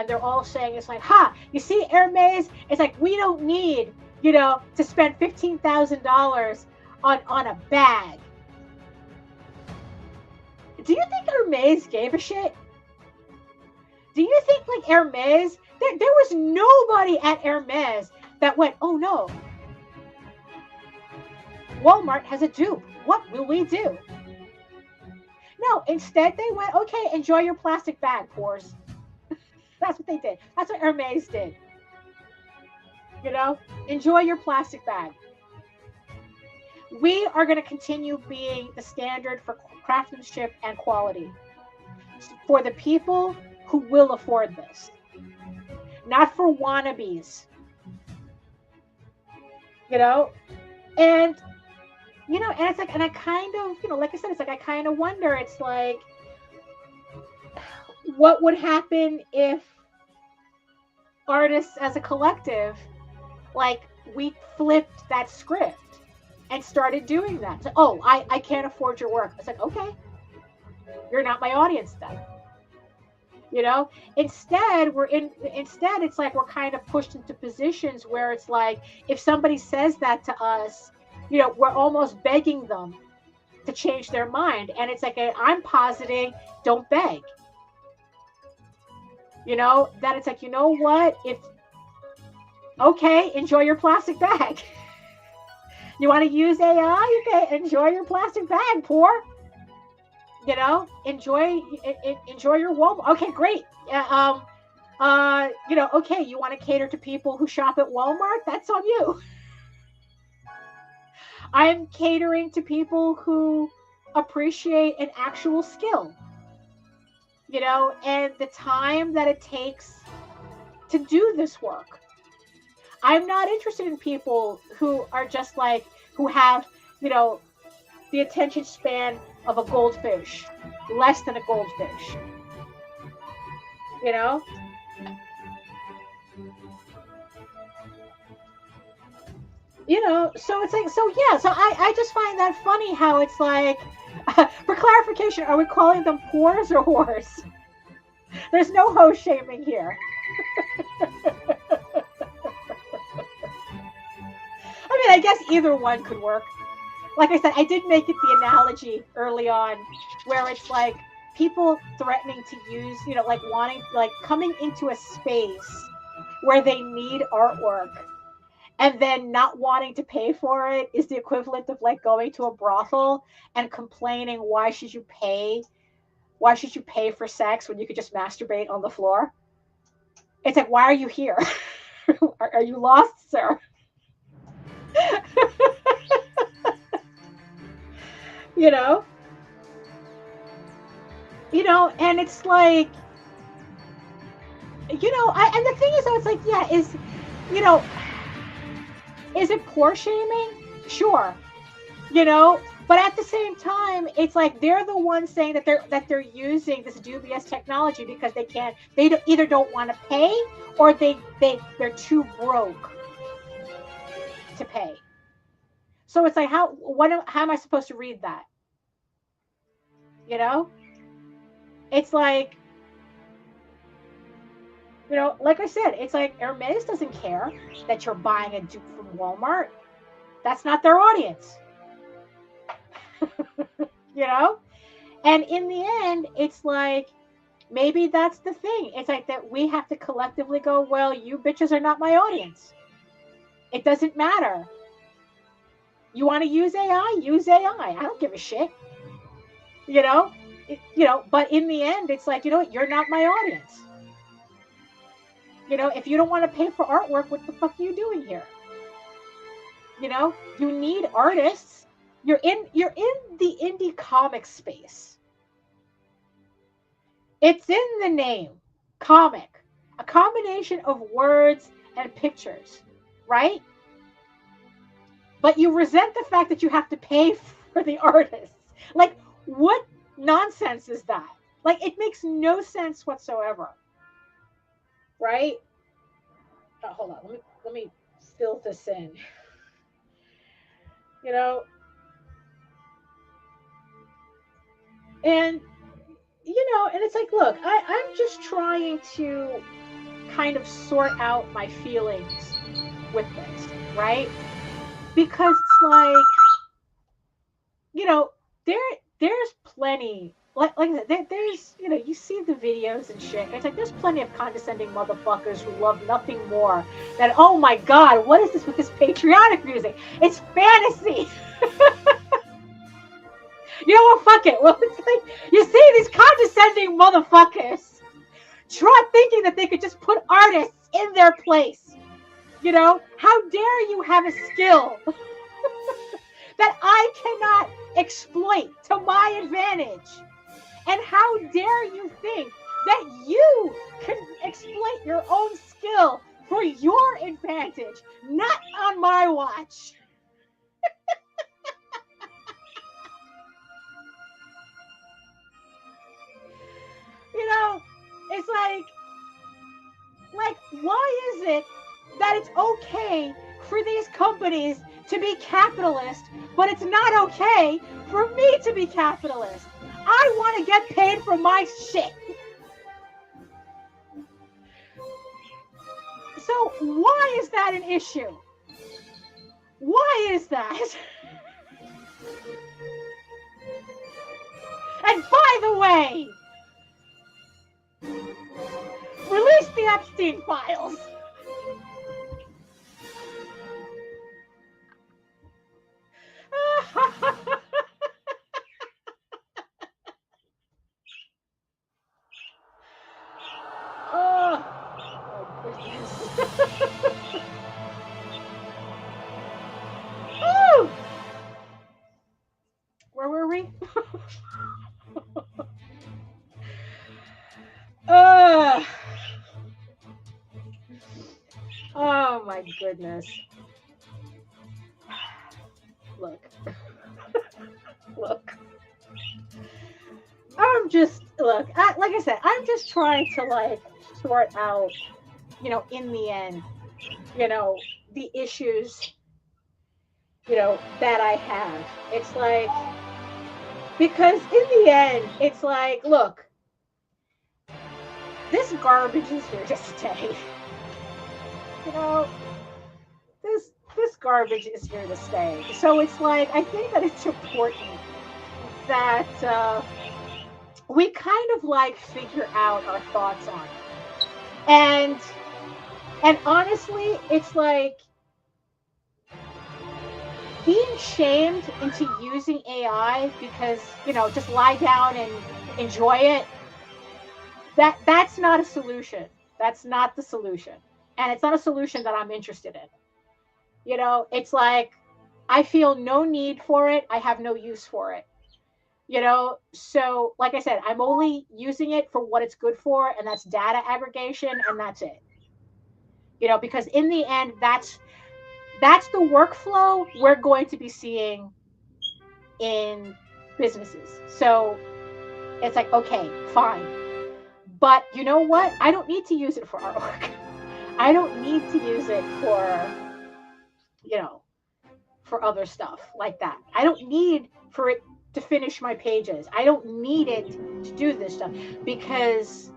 they're all saying, it's like, ha, you see Hermes? It's like, we don't need, you know, to spend $15,000 on a bag. Do you think Hermes gave a shit? Do you think like Hermes, there was nobody at Hermes that went, oh no, Walmart has a dupe. What will we do? No, instead they went, okay, enjoy your plastic bag, pores. That's what they did. That's what Hermes did. You know, enjoy your plastic bag. We are going to continue being the standard for craftsmanship and quality for the people who will afford this, not for wannabes. You know, and you know, and it's like, and I kind of, you know, like I said, it's like I kind of wonder. It's like, what would happen if artists as a collective, like, we flipped that script and started doing that? So, oh, I can't afford your work. It's like, okay, you're not my audience then. You know, instead it's like we're kind of pushed into positions where it's like, if somebody says that to us, you know, we're almost begging them to change their mind. And it's like, I'm positing, don't beg. You know, that it's like, you know what? Okay, enjoy your plastic bag. You want to use AI? Okay, enjoy your plastic bag, poor. You know, enjoy your Walmart. Okay, great. You know, okay, you want to cater to people who shop at Walmart? That's on you. I'm catering to people who appreciate an actual skill, you know, and the time that it takes to do this work. I'm not interested in people who are just like, who have, you know, the attention span of a goldfish, less than a goldfish, you know? You know, so it's like, so yeah, so I just find that funny how it's like, for clarification, are we calling them pores or whores? There's no hoe shaming here. I mean, I guess either one could work. Like I said, I did make it the analogy early on where it's like people threatening to use, you know, like wanting, like coming into a space where they need artwork and then not wanting to pay for it is the equivalent of like going to a brothel and complaining, why should you pay for sex when you could just masturbate on the floor? It's like, why are you here? Are you lost, sir? You know, and it's like, you know, and the thing is, though, it's like, yeah, is, you know, Is it poor shaming? Sure. You know, but at the same time, it's like they're the ones saying that they're using this dubious technology because they either don't want to pay, or they're too broke to pay. So it's like, how am I supposed to read that? You know, it's like, you know, like I said, it's like Hermes doesn't care that you're buying a dupe from Walmart. That's not their audience. You know? And in the end, it's like, maybe that's the thing. It's like that we have to collectively go, well, you bitches are not my audience. It doesn't matter. You want to use AI? Use AI. I don't give a shit. You know? But in the end, it's like, you know what? You're not my audience. You know, if you don't want to pay for artwork, what the fuck are you doing here? You know, you need artists. You're in the indie comic space. It's in the name, comic, a combination of words and pictures, right? But you resent the fact that you have to pay for the artists. Like, what nonsense is that? Like, it makes no sense whatsoever. Right? Oh, hold on. Let me fill this in. You know, and and it's like, look, I'm just trying to kind of sort out my feelings with this, right? Because it's like, there's plenty. Like I said, there's, you see the videos and shit. It's like there's plenty of condescending motherfuckers who love nothing more than, oh my God, what is this with this patriotic music? It's fantasy. You know what? Fuck it. Well, it's like, you see these condescending motherfuckers try thinking that they could just put artists in their place. You know, how dare you have a skill that I cannot exploit to my advantage? And how dare you think that you can exploit your own skill for your advantage? Not on my watch. It's like, why is it that it's okay for these companies to be capitalist, but it's not okay for me to be capitalist? I want to get paid for my shit. So why is that an issue? Why is that? And by the way, release the Epstein files. Oh, my goodness. Woo! Where were we? Oh my goodness. Look. Look. Like I said, I'm just trying to like sort out, in the end, the issues, that I have. It's like, because in the end, it's like, look, this garbage is here to stay. This garbage is here to stay. So it's like, I think that it's important that we kind of like figure out our thoughts on it. And honestly, it's like being shamed into using AI because, just lie down and enjoy it. That's not a solution. That's not the solution. And it's not a solution that I'm interested in. It's like, I feel no need for it. I have no use for it. So like I said, I'm only using it for what it's good for, and that's data aggregation, and that's it. Because in the end, that's the workflow we're going to be seeing in businesses. So it's like, okay, fine. But you know what? I don't need to use it for artwork. I don't need to use it for, you know, for other stuff like that. I don't need for it to finish my pages. I don't need it to do this stuff, because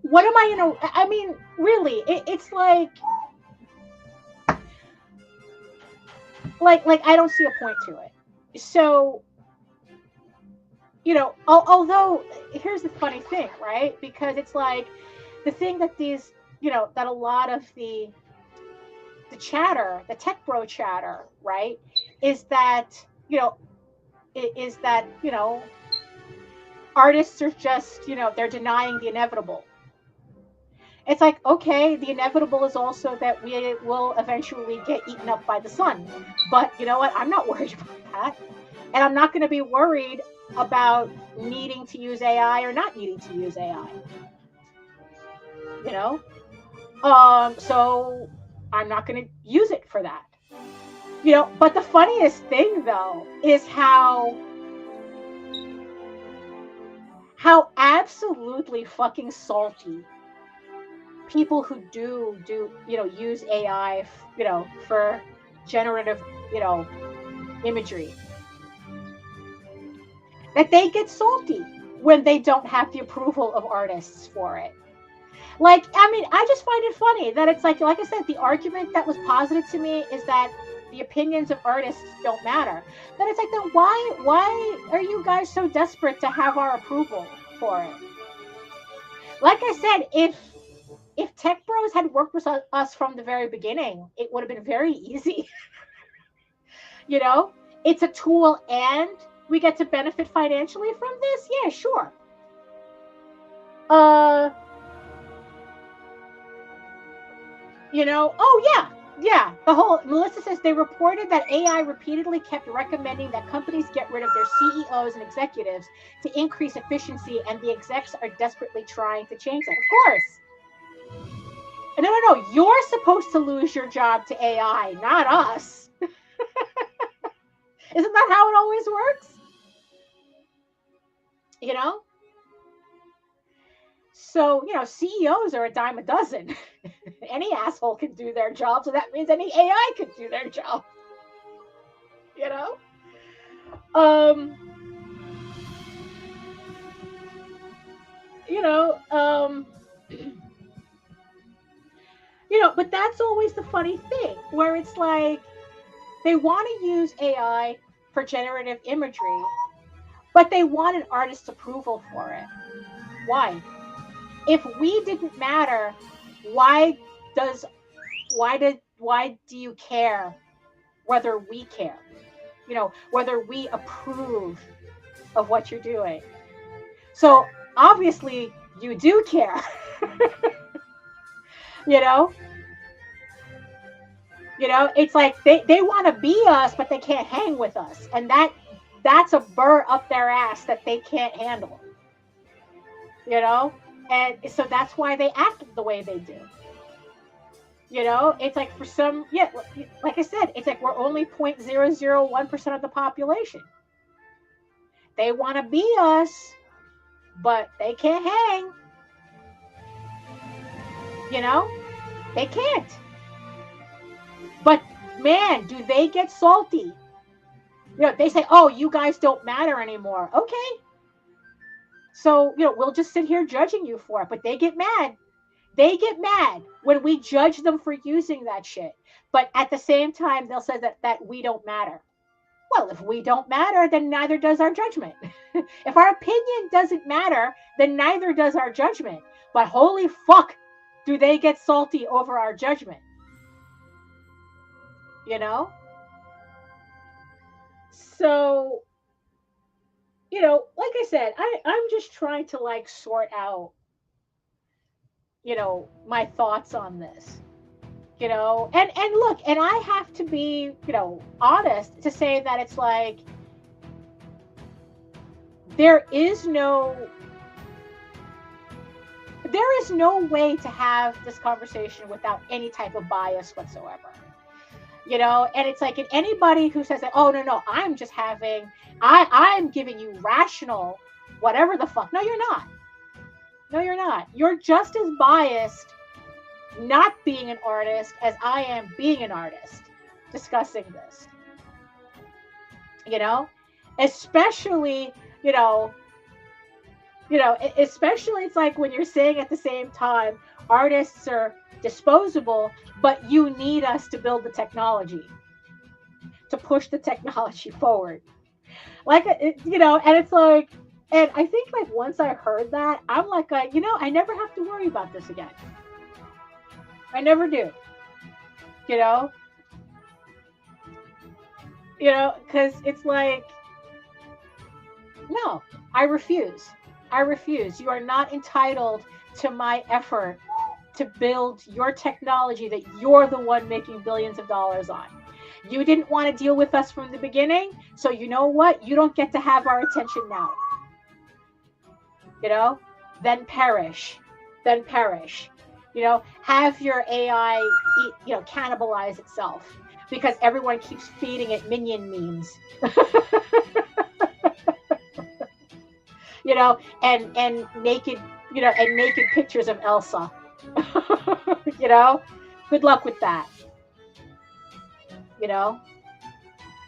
what am I gonna, I mean, really, it's like I don't see a point to it. So, you know, although here's the funny thing, right? Because it's like the thing that these, you know, that a lot of the chatter, the tech bro chatter, right, is that, you know, artists are just, you know, they're denying the inevitable. It's like, okay, the inevitable is also that we will eventually get eaten up by the sun. But you know what? I'm not worried about that. And I'm not going to be worried about needing to use AI or not needing to use AI. You know? So I'm not going to use it for that. You know, but the funniest thing, though, is how absolutely fucking salty people who do you know, use AI, you know, for generative, you know, imagery, that they get salty when they don't have the approval of artists for it. Like, I mean, I just find it funny that it's like I said, the argument that was posited to me is that the opinions of artists don't matter. Then it's like, then why are you guys so desperate to have our approval for it? Like I said, if Tech Bros had worked with us from the very beginning, it would have been very easy. You know, it's a tool and we get to benefit financially from this. Yeah, sure. You know, oh yeah. The whole, Melissa says they reported that AI repeatedly kept recommending that companies get rid of their CEOs and executives to increase efficiency, and the execs are desperately trying to change that. Of course. No. You're supposed to lose your job to AI, not us. Isn't that how it always works? You know? So, you know, CEOs are a dime a dozen. Any asshole can do their job, so that means any AI can do their job. You know? You know, you know, but that's always the funny thing, where it's like they want to use AI for generative imagery, but they want an artist's approval for it. Why? If we didn't matter, why do you care whether we care? You know, whether we approve of what you're doing. So obviously you do care. You know, it's like they want to be us, but they can't hang with us, and that's a burr up their ass that they can't handle. You know, and so that's why they act the way they do. You know, it's like for some, yeah, like I said, it's like we're only 0.001% of the population. They want to be us, but they can't hang. You know, they can't. But man, do they get salty? You know, they say, "Oh, you guys don't matter anymore." Okay. So, you know, we'll just sit here judging you for it, but they get mad. They get mad when we judge them for using that shit. But at the same time, they'll say that we don't matter. Well, if we don't matter, then neither does our judgment. If our opinion doesn't matter, then neither does our judgment. But holy fuck, do they get salty over our judgment? You know? So, you know, like I said, I'm just trying to like sort out, you know, my thoughts on this. You know, and look, and I have to be, you know, honest to say that it's like there is no way to have this conversation without any type of bias whatsoever. You know, and it's like, anybody who says that, oh no, I'm just having, I'm giving you rational whatever the fuck. No, you're not. No, you're not. You're just as biased not being an artist as I am being an artist discussing this. You know, especially, especially it's like when you're saying at the same time, artists are disposable, but you need us to build the technology, to push the technology forward. Like, you know, and it's like, and I think like once I heard that, I'm like, you know, I never have to worry about this again. I never do. You know? You know, because it's like, no, I refuse. I refuse. You are not entitled to my effort to build your technology that you're the one making billions of dollars on. You didn't want to deal with us from the beginning, so you know what? You don't get to have our attention now. You know? Then perish. Then perish. You know, have your AI, cannibalize itself because everyone keeps feeding it minion memes. You know, and naked, and naked pictures of Elsa. You know, good luck with that. You know,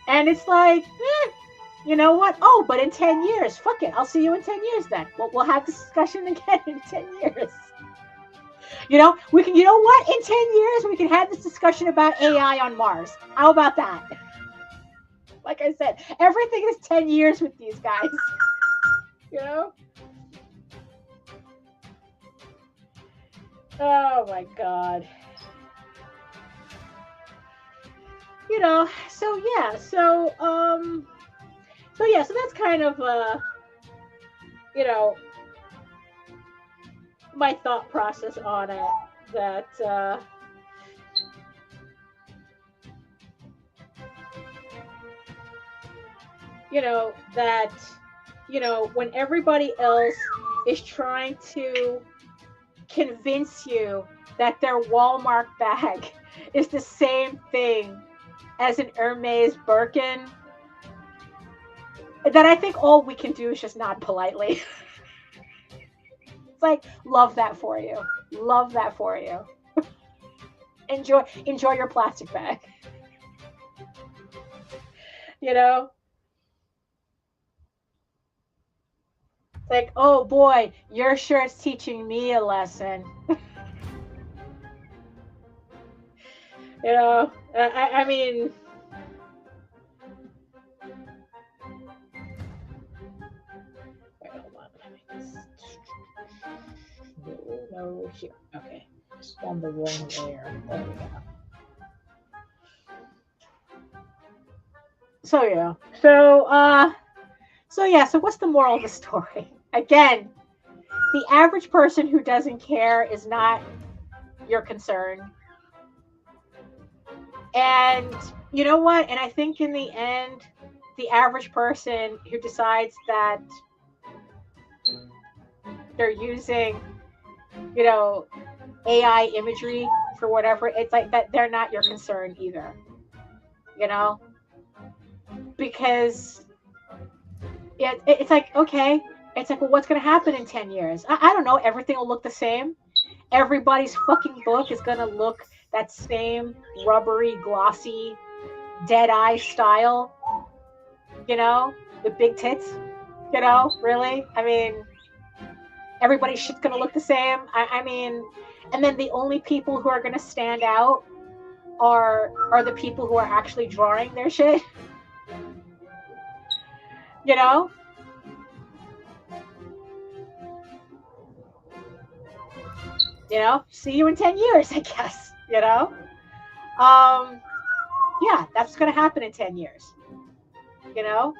and it's like, you know what? Oh, but in 10 years, fuck it. I'll see you in 10 years then. We'll have this discussion again in 10 years. You know, we can, you know what? In 10 years, we can have this discussion about AI on Mars. How about that? Like I said, everything is 10 years with these guys. You know? Oh my God. You know, so yeah, so that's kind of you know, my thought process on it, that you know, that, you know, when everybody else is trying to convince you that their Walmart bag is the same thing as an Hermes Birkin, that I think all we can do is just nod politely. It's like, love that for you. Love that for you. Enjoy your plastic bag. You know? It's like, oh boy, your shirt's teaching me a lesson. You know, I mean, wait, hold on. No, here. Okay, just on the wrong layer. There we go. So yeah, so what's the moral of the story? Again, the average person who doesn't care is not your concern. And you know what? And I think in the end, the average person who decides that they're using, you know, AI imagery for whatever, it's like that they're not your concern either. You know? Because it's like, okay, it's like, well, what's going to happen in 10 years? I don't know. Everything will look the same. Everybody's fucking book is going to look that same rubbery, glossy, dead eye style, you know, with big tits, you know, really? I mean, everybody's shit's going to look the same. I mean, and then the only people who are going to stand out are the people who are actually drawing their shit. You know? You know, see you in 10 years, I guess, you know? Yeah, that's going to happen in 10 years, you know?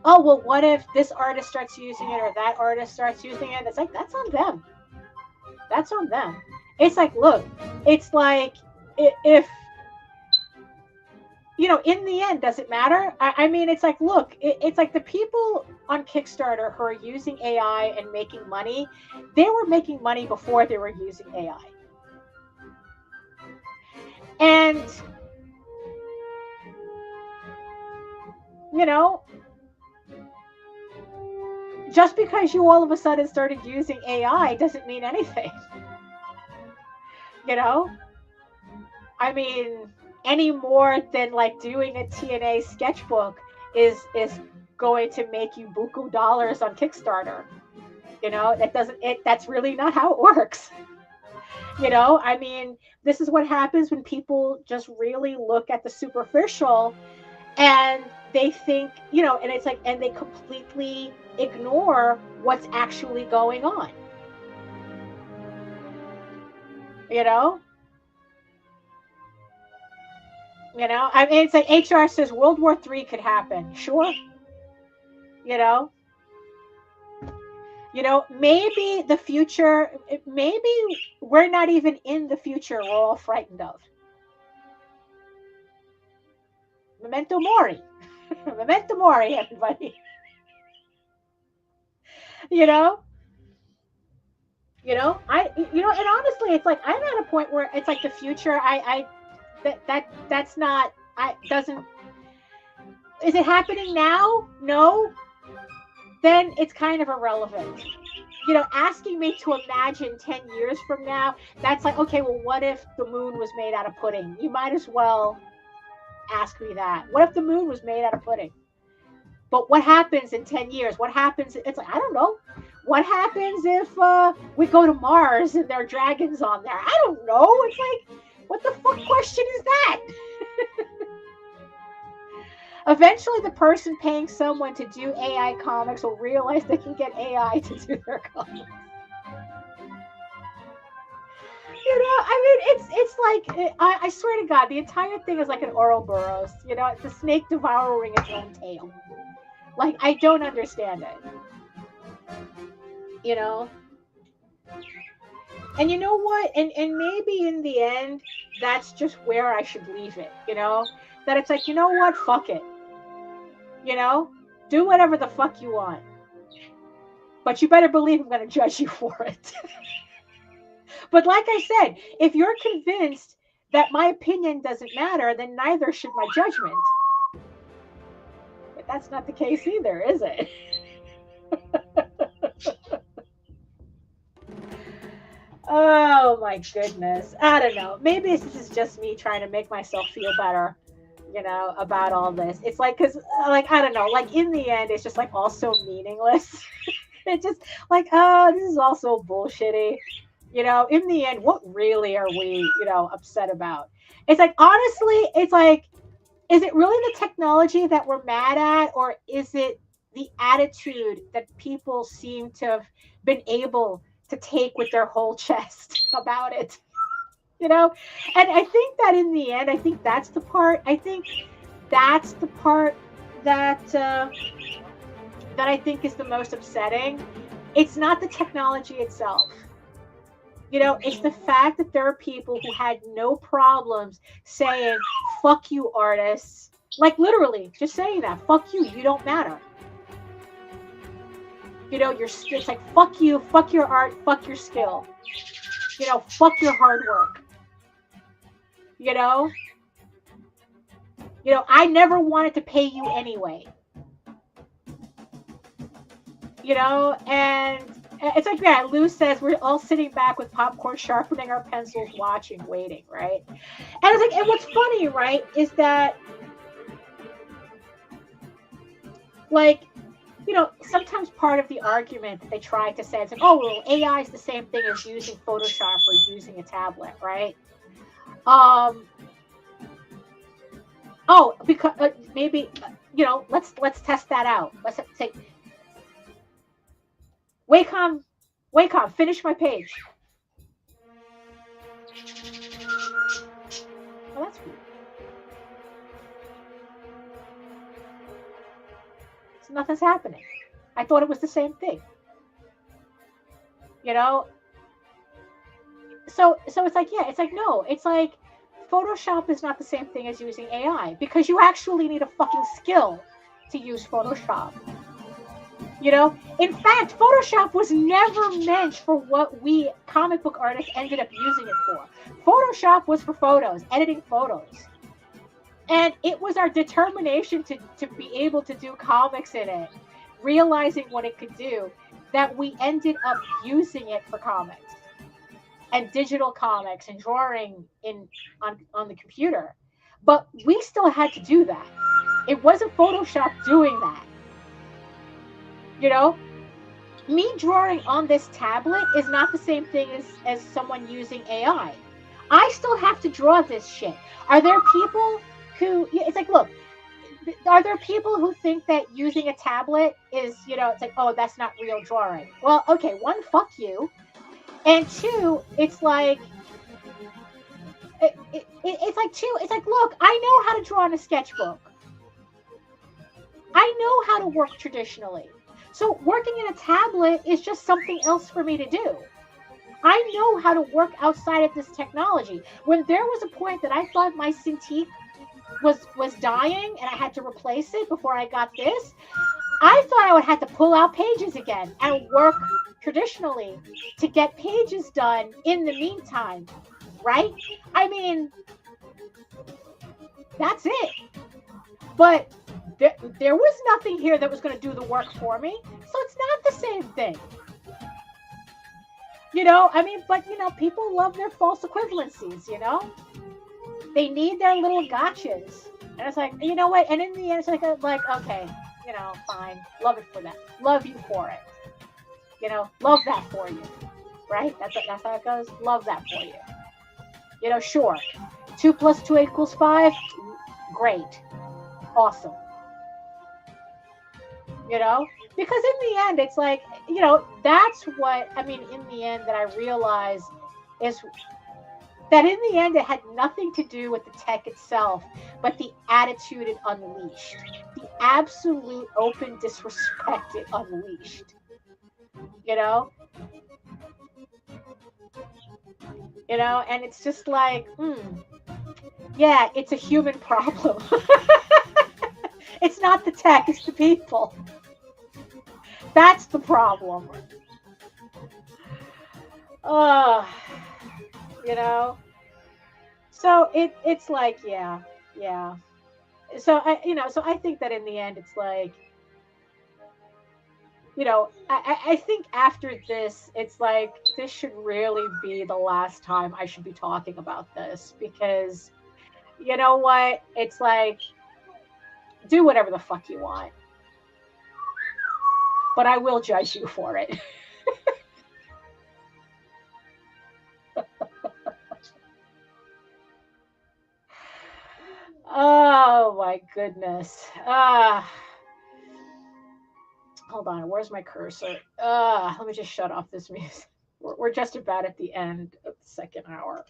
Oh, well, what if this artist starts using it or that artist starts using it? It's like, that's on them. That's on them. It's like, look, it's like, if you know, in the end, does it matter? I mean, it's like, look, it's like the people on Kickstarter who are using AI and making money, they were making money before they were using AI. And, you know, just because you all of a sudden started using AI doesn't mean anything. You know? I mean, any more than like doing a TNA sketchbook is going to make you buku dollars on Kickstarter. You know, that's really not how it works. You know, I mean, this is what happens when people just really look at the superficial and they think, you know, and it's like, and they completely ignore what's actually going on. You know? You know, I mean, it's like HR says World War III could happen. Sure. You know, maybe the future, maybe we're not even in the future we're all frightened of. Memento mori. Memento mori, everybody. You know, and honestly, it's like I'm at a point where it's like the future. That's not. Is it happening now? No. Then it's kind of irrelevant. You know, asking me to imagine 10 years from now, that's like, okay, well, what if the moon was made out of pudding? You might as well ask me that. What if the moon was made out of pudding? But what happens in 10 years? What happens? It's like, I don't know. What happens if we go to Mars and there are dragons on there? I don't know. It's like, what the fuck question is that? Eventually, the person paying someone to do AI comics will realize they can get AI to do their comics. You know, I mean, it's like, I swear to God, the entire thing is like an Ouroboros. You know, it's a snake devouring its own tail. Like, I don't understand it. You know? And you know what? And maybe in the end, that's just where I should leave it, you know? That it's like, you know what? Fuck it. You know? Do whatever the fuck you want. But you better believe I'm going to judge you for it. But like I said, if you're convinced that my opinion doesn't matter, then neither should my judgment. But that's not the case either, is it? Oh my goodness. I don't know. Maybe this is just me trying to make myself feel better, you know, about all this. It's like, because, like, I don't know, like, in the end, it's just, like, all so meaningless. It's just, like, oh, this is all so bullshitty. You know, in the end, what really are we, you know, upset about? It's like, honestly, it's like, is it really the technology that we're mad at, or is it the attitude that people seem to have been able to take with their whole chest about it? You know, and I think that in the end, I think that's the part. I think that's the part that that I think is the most upsetting. It's not the technology itself. You know, it's the fact that there are people who had no problems saying, fuck you, artists. Like, literally, just saying that. Fuck you. You don't matter. You know, it's like, fuck you, fuck your art, fuck your skill. You know, fuck your hard work. You know, I never wanted to pay you anyway. You know, and it's like, yeah, Lou says we're all sitting back with popcorn, sharpening our pencils, watching, waiting, right? And it's like, and what's funny, right, is that, like, you know, sometimes part of the argument that they try to say is like, oh, well, AI is the same thing as using Photoshop or using a tablet, right? Oh, because maybe, you know, let's test that out. Let's say, Wacom, finish my page. Well, that's weird. So nothing's happening. I thought it was the same thing. You know? So it's like, yeah, it's like, no, it's like Photoshop is not the same thing as using AI, because you actually need a fucking skill to use Photoshop. You know, in fact, Photoshop was never meant for what we comic book artists ended up using it for. Photoshop was for photos, editing photos. And it was our determination to be able to do comics in it, realizing what it could do, that we ended up using it for comics and digital comics and drawing on the computer. But we still had to do that. It wasn't Photoshop doing that. You know, me drawing on this tablet is not the same thing as someone using AI. I still have to draw this shit. Are there people who, it's like, look, are there people who think that using a tablet is, you know, it's like, oh, that's not real drawing? Well, okay, one, fuck you. And two, it's like, it's like, look, I know how to draw in a sketchbook. I know how to work traditionally. So working in a tablet is just something else for me to do. I know how to work outside of this technology. When there was a point that I thought my Cintiq was dying and I had to replace it before I got this, I thought I would have to pull out Pages again and work traditionally to get Pages done in the meantime, right? I mean, that's it. But there was nothing here that was going to do the work for me, so it's not the same thing. You know, I mean, but, you know, people love their false equivalencies, you know? They need their little gotchas. And it's like, you know what? And in the end, it's like, okay, you know, fine. Love it for that. Love you for it. You know, love that for you. Right? That's how it goes. Love that for you. You know, sure. 2 + 2 = 5. Great. Awesome. You know, because in the end, it's like, you know, that's what, I mean, in the end that I realized is that in the end, it had nothing to do with the tech itself, but the attitude it unleashed, the absolute open disrespect it unleashed, you know, and it's just like, yeah, it's a human problem. It's not the tech, it's the people. That's the problem. You know. So it's like, yeah. So I think that in the end, it's like, you know, I think after this, it's like, this should really be the last time I should be talking about this, because you know what? It's like, do whatever the fuck you want, but I will judge you for it. Oh my goodness. Hold on, where's my cursor? Let me just shut off this music. We're just about at the end of the second hour.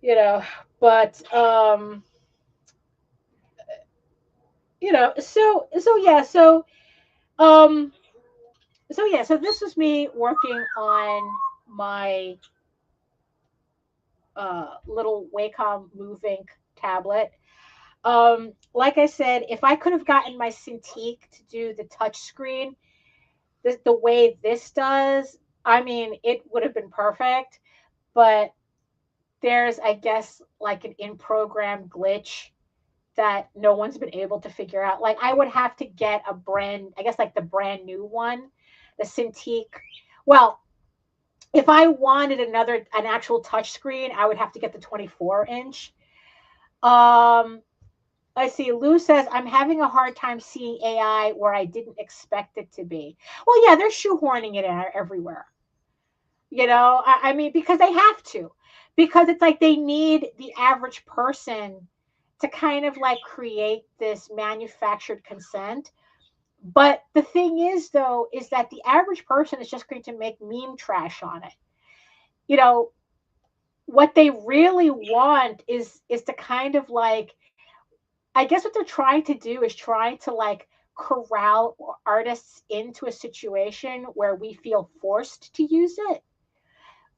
You know, but you know, so this was me working on my little Wacom Move Ink tablet. Like I said, if I could have gotten my Cintiq to do the touch screen the way this does, I mean, it would have been perfect. But there's, I guess, like an in-program glitch that no one's been able to figure out. Like, I would have to get the brand new one, the Cintiq. Well, if I wanted an actual touch screen, I would have to get the 24-inch. I see. Lou says, I'm having a hard time seeing AI where I didn't expect it to be. Well, yeah, they're shoehorning it in everywhere. You know, I mean, because they have to. Because it's like they need the average person to kind of like create this manufactured consent. But the thing is, though, is that the average person is just going to make meme trash on it. You know, what they really want is to kind of like, I guess what they're trying to do is trying to like corral artists into a situation where we feel forced to use it.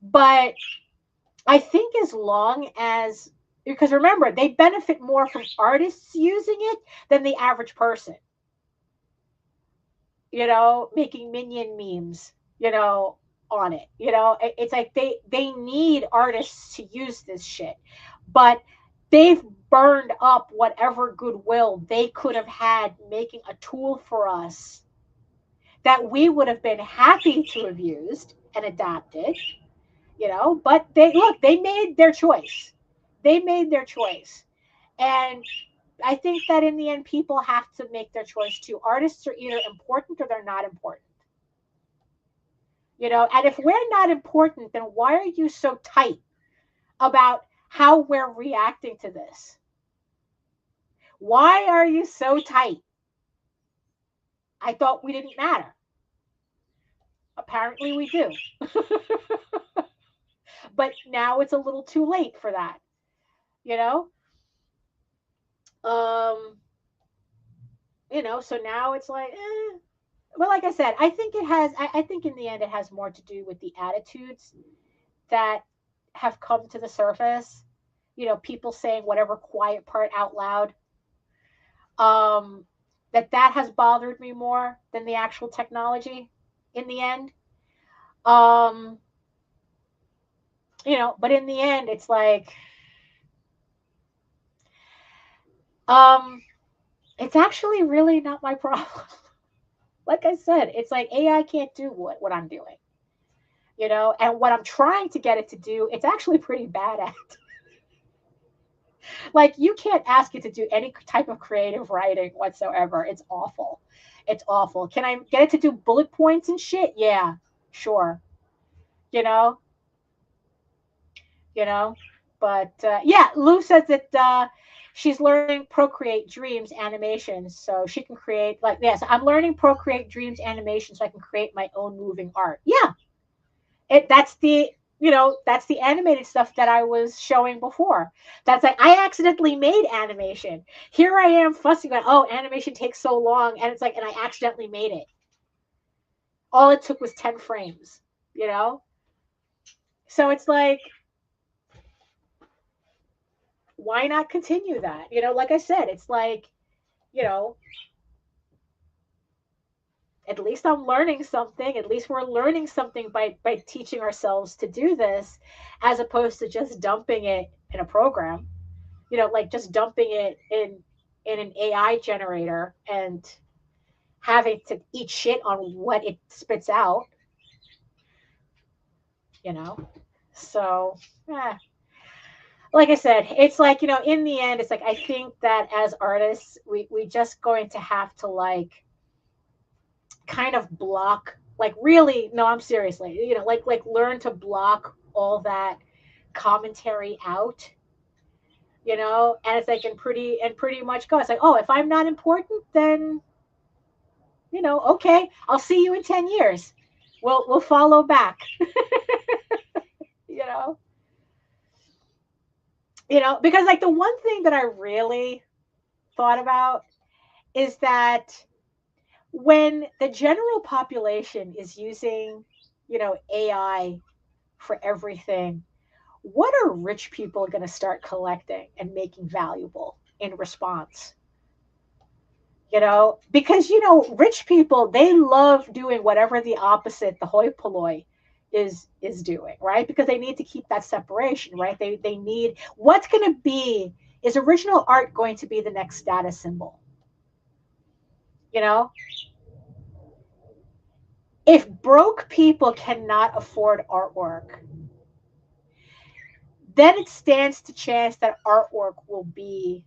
But I think as long as, because remember, they benefit more from artists using it than the average person. You know, making minion memes, you know, on it. You know, it's like they need artists to use this shit. But they've burned up whatever goodwill they could have had making a tool for us that we would have been happy to have used and adapted, you know, but they made their choice. They made their choice. And I think that in the end, people have to make their choice too. Artists are either important or they're not important. You know, and if we're not important, then why are you so tight about how we're reacting to this? Why are you so tight? I thought we didn't matter. Apparently we do. But now it's a little too late for that, you know? Um, you know, so now it's like, well, like I said, I think I think in the end it has more to do with the attitudes that have come to the surface. You know, people saying whatever quiet part out loud. Um, that has bothered me more than the actual technology in the end. Um, you know, but in the end, it's like, um, it's actually really not my problem. Like I said, it's like AI can't do what I'm doing, you know, and what I'm trying to get it to do, it's actually pretty bad at. Like, you can't ask it to do any type of creative writing whatsoever. It's awful. It's awful. Can I get it to do bullet points and shit? Yeah, sure. You know, you know. But yeah, Lou says that she's learning Procreate Dreams animations, so she can create like yes. I'm learning Procreate Dreams animation so I can create my own moving art. Yeah, that's the that's the animated stuff that I was showing before. That's like I accidentally made animation. Here I am fussing about animation takes so long, and it's like and I accidentally made it. All it took was 10 frames, you know? So it's like why not continue that? You know, like I said, it's like, you know, at least I'm learning something. At least we're learning something by teaching ourselves to do this as opposed to just dumping it in a program. You know, like just dumping it in an AI generator and having to eat shit on what it spits out, you know. So, like I said, it's like, you know, in the end, it's like I think that as artists, we just going to have to like kind of block, like really, no, I'm seriously, you know, like learn to block all that commentary out, you know, and it's like and pretty much go. It's like, oh, if I'm not important, then you know, okay, I'll see you in 10 years. We'll follow back. you know. You know, because like the one thing that I really thought about is that when the general population is using, you know, AI for everything, what are rich people going to start collecting and making valuable in response? You know, because, you know, rich people, they love doing whatever the opposite, the hoi polloi is doing, right? Because they need to keep that separation, right? They need what's going to be is original art going to be the next status symbol? You know, if broke people cannot afford artwork, then it stands to chance that artwork will be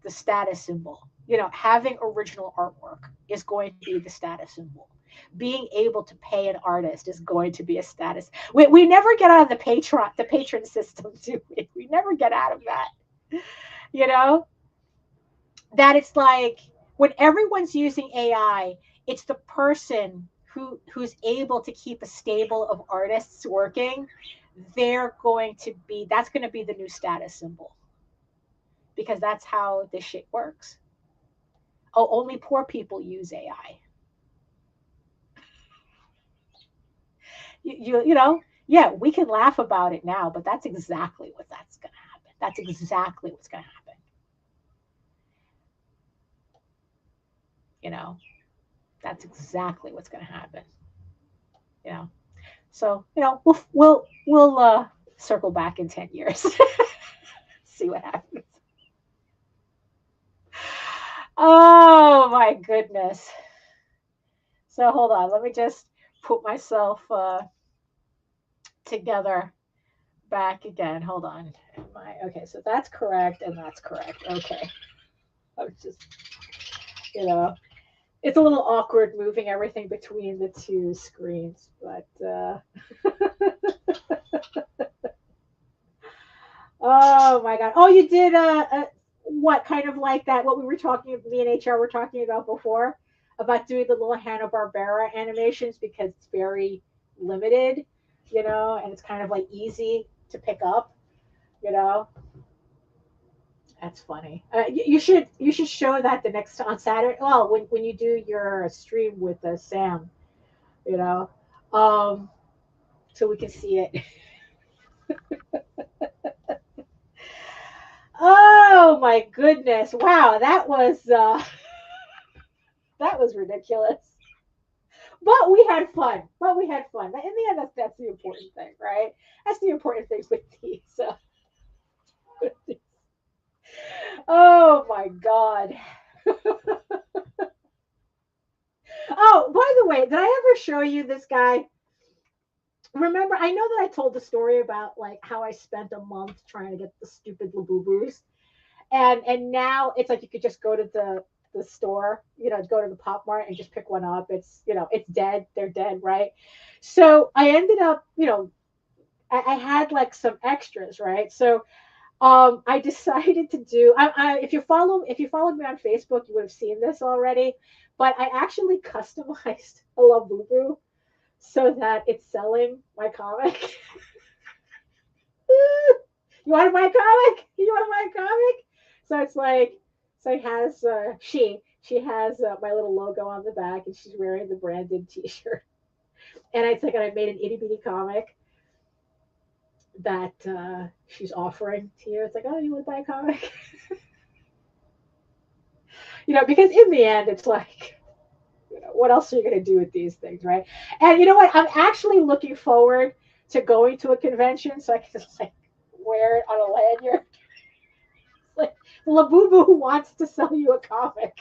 the status symbol. You know, having original artwork is going to be the status symbol. Being able to pay an artist is going to be a status. We never get out of the patron system, do we? We never get out of that. You know, that it's like when everyone's using AI, it's the person who's able to keep a stable of artists working. That's going to be the new status symbol because that's how this shit works. Oh, only poor people use AI. You know, Yeah, we can laugh about it now, but that's exactly that's going to happen. That's exactly what's going to happen. You know, that's exactly what's going to happen. You know, so we'll circle back in 10 years, see what happens. Oh my goodness. So hold on, let me just put myself together back again. Hold on. Okay, so that's correct and that's correct. Okay. I was just, you know, it's a little awkward moving everything between the two screens, but oh my god. Oh, you did what kind of like that? What we were talking, me and HR were talking about before, about doing the little Hanna Barbera animations because it's very limited, and it's kind of like easy to pick up, you know. That's funny. You should show that the next on Saturday. Well, when you do your stream with Sam, you know, um, so we can see it. Oh my goodness! Wow, that was ridiculous. But we had fun. In the end, that's the important thing, right? That's the important thing with these. Oh my god. Oh, by the way, did I ever show you this guy? Remember, I know that I told the story about like how I spent a month trying to get the stupid Labubus, and now it's like you could just go to the store, go to the Pop Mart and just pick one up. It's dead. They're dead, right? So I ended up, I had like some extras, right? So I decided to do. If you followed me on Facebook, you would have seen this already. But I actually customized a Labubu so that it's selling my comic. You want to buy a comic? You want to buy a comic? So it's like, so it has she has my little logo on the back, and she's wearing the branded T-shirt. And it's like, I made an itty bitty comic that she's offering to you. It's like, oh, you want to buy a comic? Because in the end, it's like, what else are you going to do with these things, right? And you know what? I'm actually looking forward to going to a convention so I can just like wear it on a lanyard. Like Labubu who wants to sell you a comic.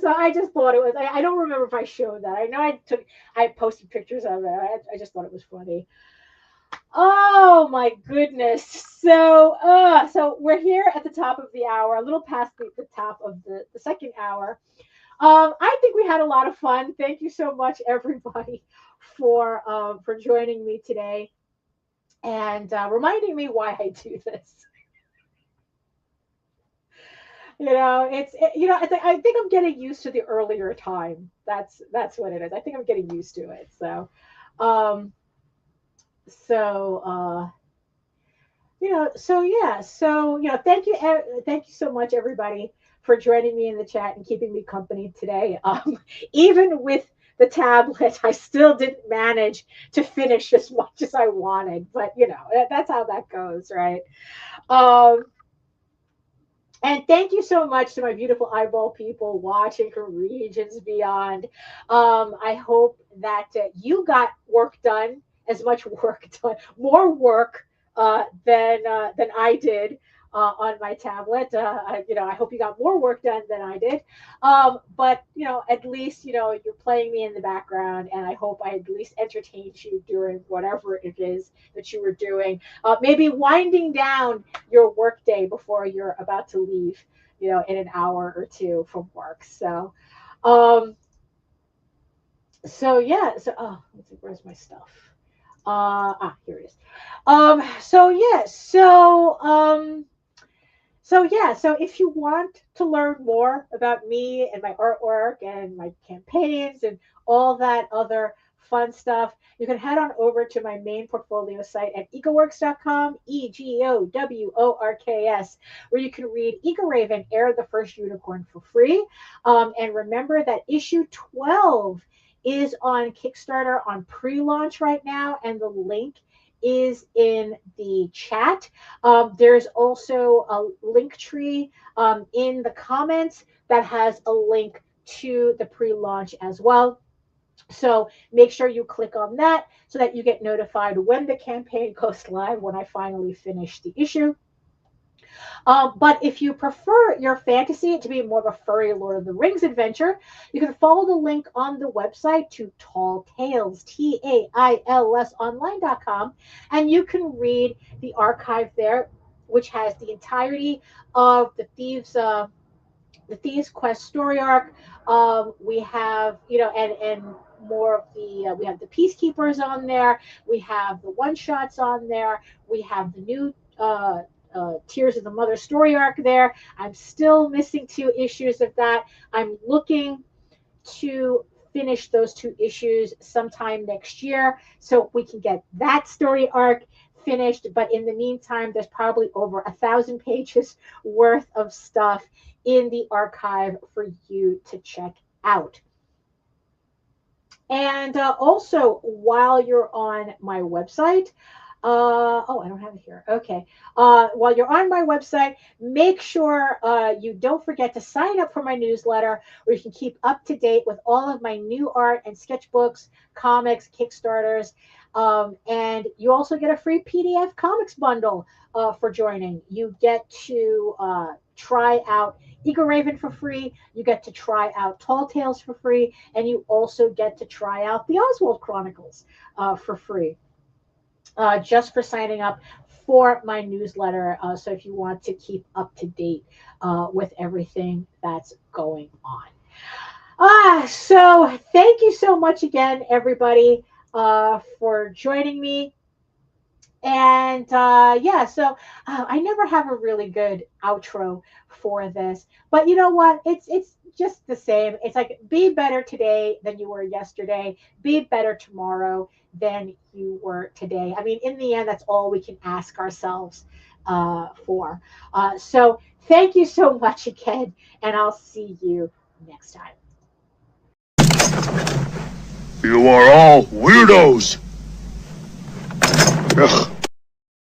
So I just thought it was. I don't remember if I showed that. I know I posted pictures of it. I just thought it was funny. Oh my goodness. So we're here at the top of the hour, a little past the top of the second hour. I think we had a lot of fun. Thank you so much, everybody, for joining me today and reminding me why I do this. I think I'm getting used to the earlier time. That's what it is. I think I'm getting used to it. Um, so so yeah, thank you so much, everybody, for joining me in the chat and keeping me company today. Even with the tablet, I still didn't manage to finish as much as I wanted, but that's how that goes, right? Um, and thank you so much to my beautiful eyeball people watching from regions beyond. I hope that you got work done, as much work done, more work than I did on my tablet. I hope you got more work done than I did. But at least you're playing me in the background, and I hope I at least entertained you during whatever it is that you were doing. Maybe winding down your work day before you're about to leave, in an hour or two from work. Um, so yeah. Let's see, where's my stuff? Here it is. So yeah, so if you want to learn more about me and my artwork and my campaigns and all that other fun stuff, you can head on over to my main portfolio site at egoworks.com, EGOWORKS, where you can read Ego Raven, Heir of the First Unicorn for free. And remember that issue 12 is on Kickstarter on pre-launch right now, and the link is in the chat. There's also a link tree in the comments that has a link to the pre-launch as well. So make sure you click on that so that you get notified when the campaign goes live, when I finally finish the issue. But if you prefer your fantasy to be more of a furry Lord of the Rings adventure, you can follow the link on the website to Tall Tales, TAILS online.com, and you can read the archive there, which has the entirety of the Thieves Quest story arc. We have, and more of the, we have the Peacekeepers on there. We have the one-shots on there. We have the new Tears of the Mother story arc there. I'm still missing 2 issues of that. I'm looking to finish those 2 issues sometime next year so we can get that story arc finished. But in the meantime, there's probably over 1,000 pages worth of stuff in the archive for you to check out. And also, while you're on my website, oh, I don't have it here. Okay. While you're on my website, make sure you don't forget to sign up for my newsletter, where you can keep up to date with all of my new art and sketchbooks, comics, Kickstarters. And you also get a free PDF comics bundle for joining. You get to try out Ego Raven for free. You get to try out Tall Tales for free. And you also get to try out the Oswald Chronicles for free. Just for signing up for my newsletter. So if you want to keep up to date with everything that's going on. So thank you so much again, everybody, for joining me. And yeah, so I never have a really good outro for this, but you know what? It's just the same. It's like, be better today than you were yesterday. Be better tomorrow than you were today. I mean, in the end, that's all we can ask ourselves for. So thank you so much again, and I'll see you next time. You are all weirdos. Ugh.